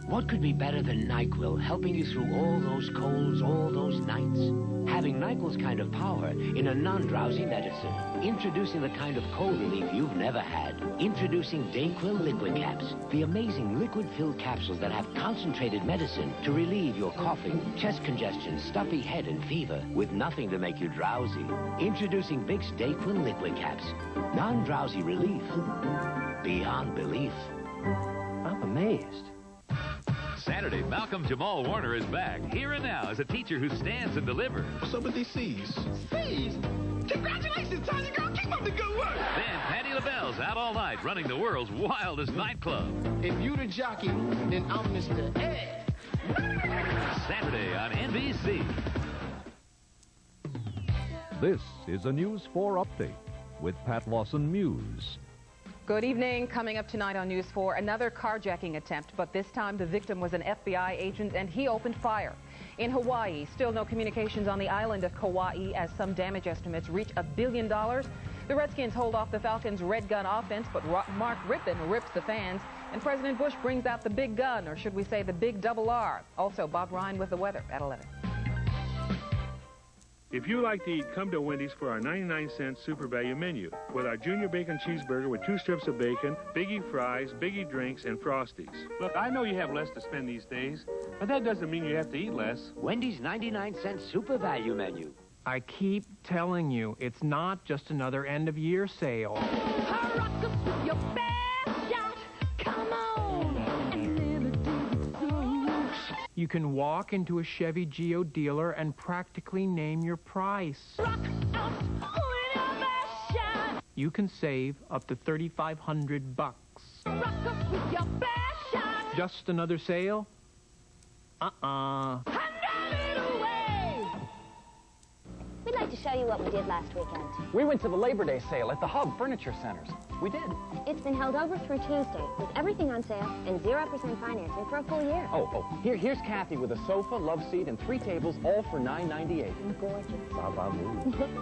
What could be better than NyQuil, helping you through all those colds, all those nights? Having NyQuil's kind of power in a non-drowsy medicine. Introducing the kind of cold relief you've never had. Introducing DayQuil Liquid Caps. The amazing liquid-filled capsules that have concentrated medicine to relieve your coughing, chest congestion, stuffy head, and fever with nothing to make you drowsy. Introducing Vicks DayQuil Liquid Caps. Non-drowsy relief. Beyond belief. I'm amazed. Saturday, Malcolm Jamal Warner is back, here and now, as a teacher who stands and delivers. What's up with these C's? C's? Congratulations, Tiny Girl! Keep up the good work! Then Patti LaBelle's out all night, running the world's wildest nightclub. If you the jockey, then I'm Mr. Ed. Saturday on NBC. This is a News 4 update with Pat Lawson-Muse. Good evening. Coming up tonight on News 4, another carjacking attempt, but this time the victim was an FBI agent and he opened fire. In Hawaii, still no communications on the island of Kauai as some damage estimates reach $1 billion. The Redskins hold off the Falcons' red gun offense, but Mark Rippon rips the fans, and President Bush brings out the big gun, or should we say the big double R. Also, Bob Ryan with the weather at 11. If you like to eat, come to Wendy's for our 99-cent super value menu with our Junior Bacon Cheeseburger with 2 strips of bacon, Biggie fries, Biggie drinks, and Frosties. Look, I know you have less to spend these days, But that doesn't mean you have to eat less. Wendy's 99-cent super value menu. I keep telling you, it's not just another end-of-year sale. You can walk into a Chevy Geo dealer and practically name your price. You can save up to $3,500. Just another sale? We'd like to show you what we did last weekend. We went to the Labor Day sale at the Hub Furniture Centers. We did. It's been held over through Tuesday with everything on sale and 0% financing for a full year. Here's Kathy with a sofa, love seat, and 3 tables, all for $9.98. Gorgeous. Bravo.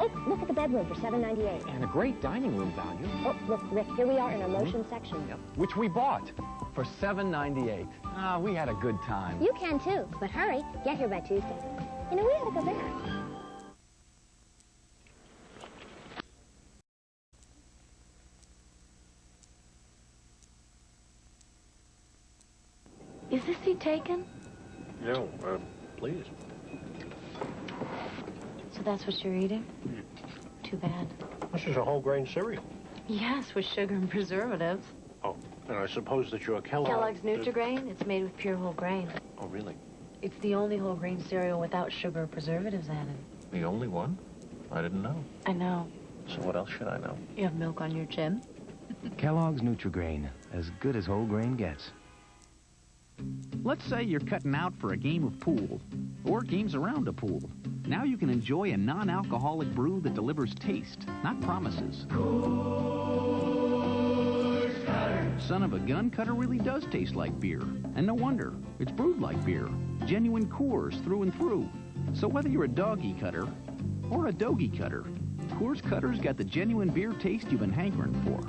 Oh, look at the bedroom for $7.98. And a great dining room value. Oh, look, Rick, here we are in our motion section. Which we bought for $7.98. Ah, we had a good time. You can too, but hurry, get here by Tuesday. You know, we ought to go back. Is this seat taken? No, please. So that's what you're eating? Too bad. This is a whole grain cereal. Yes, with sugar and preservatives. Oh, and I suppose that your Kellogg... Kellogg's Nutri-Grain. It's made with pure whole grain. Oh, really? It's the only whole grain cereal without sugar or preservatives added. The only one? I didn't know. I know. So what else should I know? You have milk on your chin? Kellogg's Nutri-Grain, as good as whole grain gets. Let's say you're cutting out for a game of pool, or games around a pool. Now you can enjoy a non-alcoholic brew that delivers taste, not promises. Son of a Gun Cutter really does taste like beer, and no wonder. It's brewed like beer. Genuine Coors through and through. So whether you're a doggy cutter or a dogie cutter, Coors Cutter's got the genuine beer taste you've been hankering for.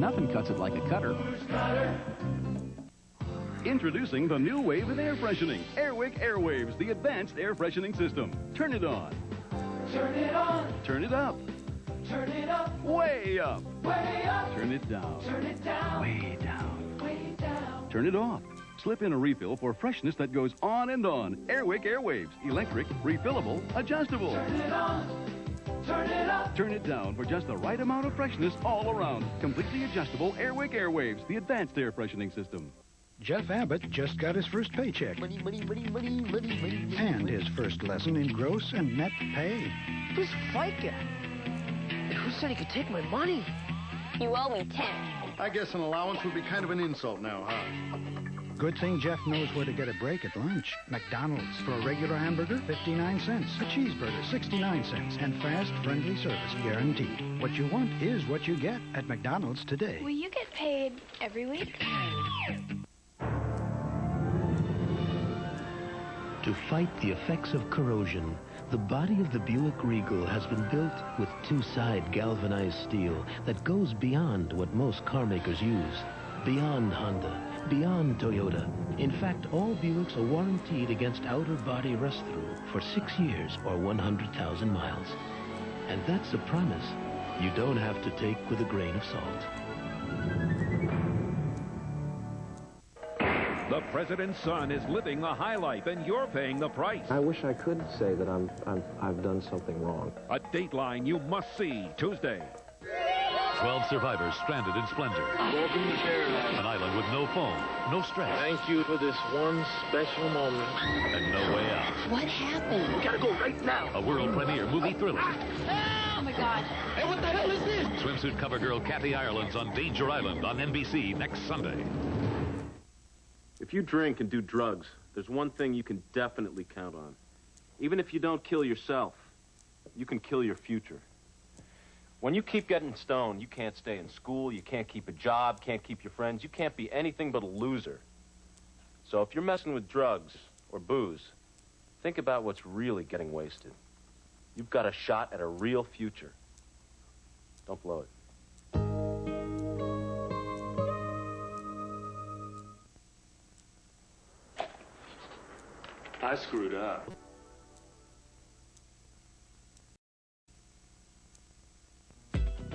Nothing cuts it like a cutter. Introducing the new wave in air freshening. Airwick AirWaves, the advanced air freshening system. Turn it on. Turn it on. Turn it up. Turn it up. Way up. Way up. Turn it down. Turn it down. Way down. Way down. Turn it off. Slip in a refill for freshness that goes on and on. Airwick AirWaves, electric, refillable, adjustable. Turn it on. Turn it up. Turn it down for just the right amount of freshness all around. Completely adjustable Airwick AirWaves, the advanced air freshening system. Jeff Abbott just got his first paycheck. And his first lesson in gross and net pay. Who's FICA? And who said he could take my money? You owe me 10. I guess an allowance would be kind of an insult now, huh? Good thing Jeff knows where to get a break at lunch. McDonald's. For a regular hamburger, 59 cents. A cheeseburger, 69 cents. And fast, friendly service guaranteed. What you want is what you get at McDonald's today. Will you get paid every week? To fight the effects of corrosion, the body of the Buick Regal has been built with two-side galvanized steel that goes beyond what most car makers use. Beyond Honda, beyond Toyota. In fact, all Buicks are warranted against outer body rust-through for 6 years or 100,000 miles. And that's a promise you don't have to take with a grain of salt. The president's son is living the high life, and you're paying the price. I wish I could say that I've done something wrong. A Dateline you must see Tuesday. 12 survivors stranded in Splendor. Welcome to paradise. An island with no phone, no stress. Thank you for this one special moment. And no way out. What happened? We gotta go right now. A world premiere movie thriller. Oh, my God. Hey, what the hell is this? Swimsuit cover girl Kathy Ireland's on Danger Island on NBC next Sunday. If you drink and do drugs, there's one thing you can definitely count on. Even if you don't kill yourself, you can kill your future. When you keep getting stoned, you can't stay in school, you can't keep a job, can't keep your friends, you can't be anything but a loser. So if you're messing with drugs or booze, think about what's really getting wasted. You've got a shot at a real future. Don't blow it. I screwed up.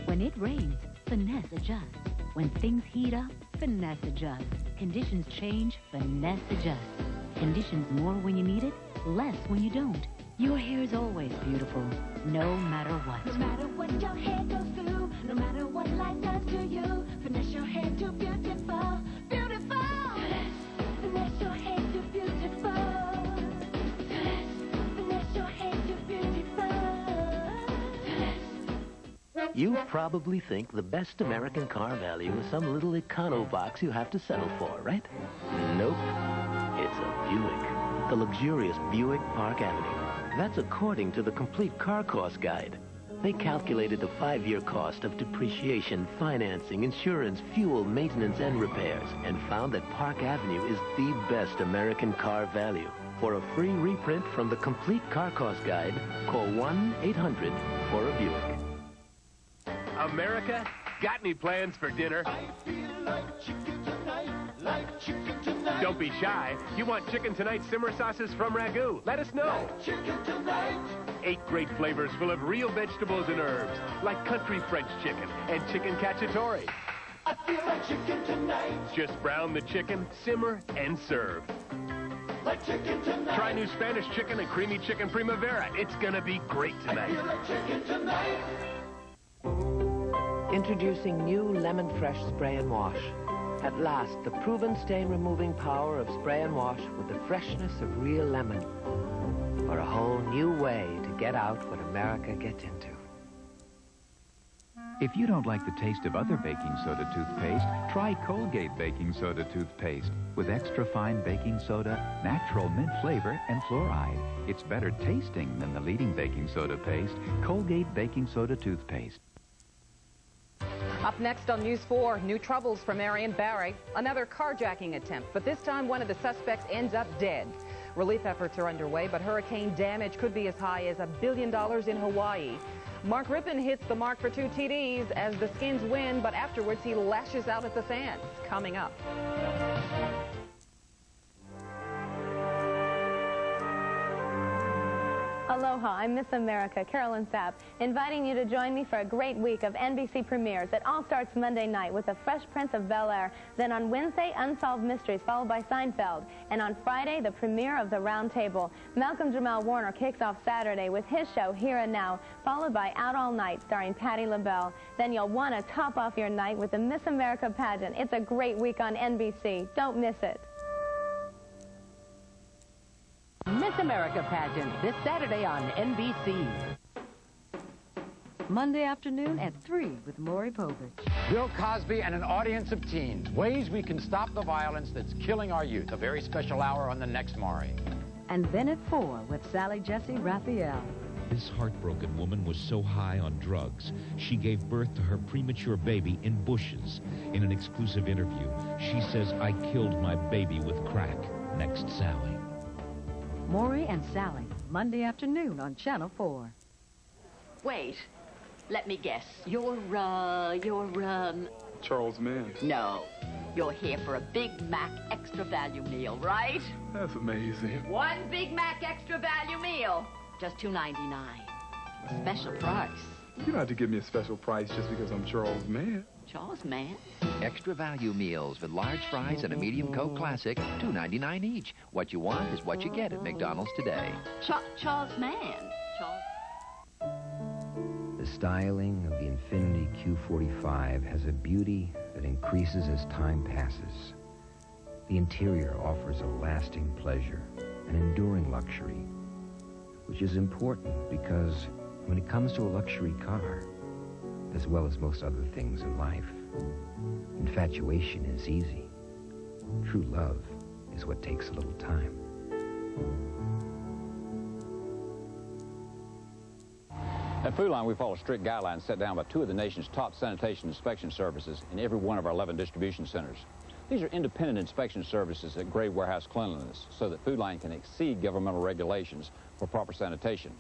When it rains, finesse adjusts. When things heat up, finesse adjusts. Conditions change, finesse adjusts. Conditions more when you need it, less when you don't. Your hair is always beautiful, no matter what. No matter what your hair goes through, no matter what life does to you, finesse your hair to beautiful, beautiful. Finesse your hair to beautiful. Finesse your hair to beautiful. You probably think the best American car value is some little econo box you have to settle for, right? Nope. It's a Buick. The luxurious Buick Park Avenue. That's according to the Complete Car Cost Guide. They calculated the 5-year cost of depreciation, financing, insurance, fuel, maintenance, and repairs, and found that Park Avenue is the best American car value. For a free reprint from the Complete Car Cost Guide, call 1-800-4-BUICK. America, got any plans for dinner? I feel like chicken tonight, like chicken tonight. Don't be shy. You want Chicken Tonight simmer sauces from Ragu? Let us know. Like chicken tonight. 8 great flavors full of real vegetables and herbs, like country French chicken and chicken cacciatore. I feel like chicken tonight. Just brown the chicken, simmer, and serve. Like chicken tonight. Try new Spanish chicken and creamy chicken primavera. It's gonna be great tonight. I feel like chicken tonight. Introducing new Lemon Fresh Spray and Wash. At last, the proven stain-removing power of spray and wash with the freshness of real lemon. For a whole new way to get out what America gets into. If you don't like the taste of other baking soda toothpaste, try Colgate Baking Soda Toothpaste. With extra fine baking soda, natural mint flavor, and fluoride. It's better tasting than the leading baking soda paste, Colgate Baking Soda Toothpaste. Up next on News 4, new troubles for Marion Barry. Another carjacking attempt, but this time one of the suspects ends up dead. Relief efforts are underway, but hurricane damage could be as high as $1 billion in Hawaii. Mark Rippon hits the mark for 2 TDs as the Skins win, but afterwards he lashes out at the fans. Coming up. Aloha, I'm Miss America, Carolyn Sapp, inviting you to join me for a great week of NBC premieres. It all starts Monday night with The Fresh Prince of Bel-Air. Then on Wednesday, Unsolved Mysteries, followed by Seinfeld. And on Friday, the premiere of The Round Table. Malcolm Jamal Warner kicks off Saturday with his show Here and Now, followed by Out All Night, starring Patti LaBelle. Then you'll want to top off your night with the Miss America pageant. It's a great week on NBC. Don't miss it. Miss America pageant this Saturday on NBC. Monday afternoon at 3 with Maury Povich. Bill Cosby and an audience of teens. Ways we can stop the violence that's killing our youth. A very special hour on the next Maury. And then at 4 with Sally Jesse Raphael. This heartbroken woman was so high on drugs, she gave birth to her premature baby in bushes. In an exclusive interview, she says, "I killed my baby with crack." Next, Sally. Maury and Sally, Monday afternoon on Channel 4. Wait, let me guess. You're Charles Mann. No, you're here for a Big Mac extra value meal, right? That's amazing. 1 Big Mac extra value meal, just $2.99. A special price. You don't have to give me a special price just because I'm Charles Mann. Charles Mann? Extra value meals with large fries and a medium Coke Classic, $2.99 each. What you want is what you get at McDonald's today. Charles Mann. The styling of the Infiniti Q45 has a beauty that increases as time passes. The interior offers a lasting pleasure, an enduring luxury, which is important because when it comes to a luxury car, as well as most other things in life, infatuation is easy. True love is what takes a little time. At Food Line, we follow strict guidelines set down by 2 of the nation's top sanitation inspection services in every one of our 11 distribution centers. These are independent inspection services that grade warehouse cleanliness so that Food Line can exceed governmental regulations for proper sanitation.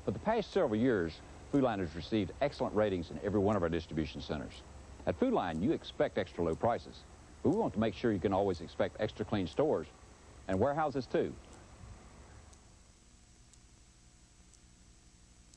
For the past several years, Food Line has received excellent ratings in every one of our distribution centers. At Food Line, you expect extra low prices, but we want to make sure you can always expect extra clean stores and warehouses too.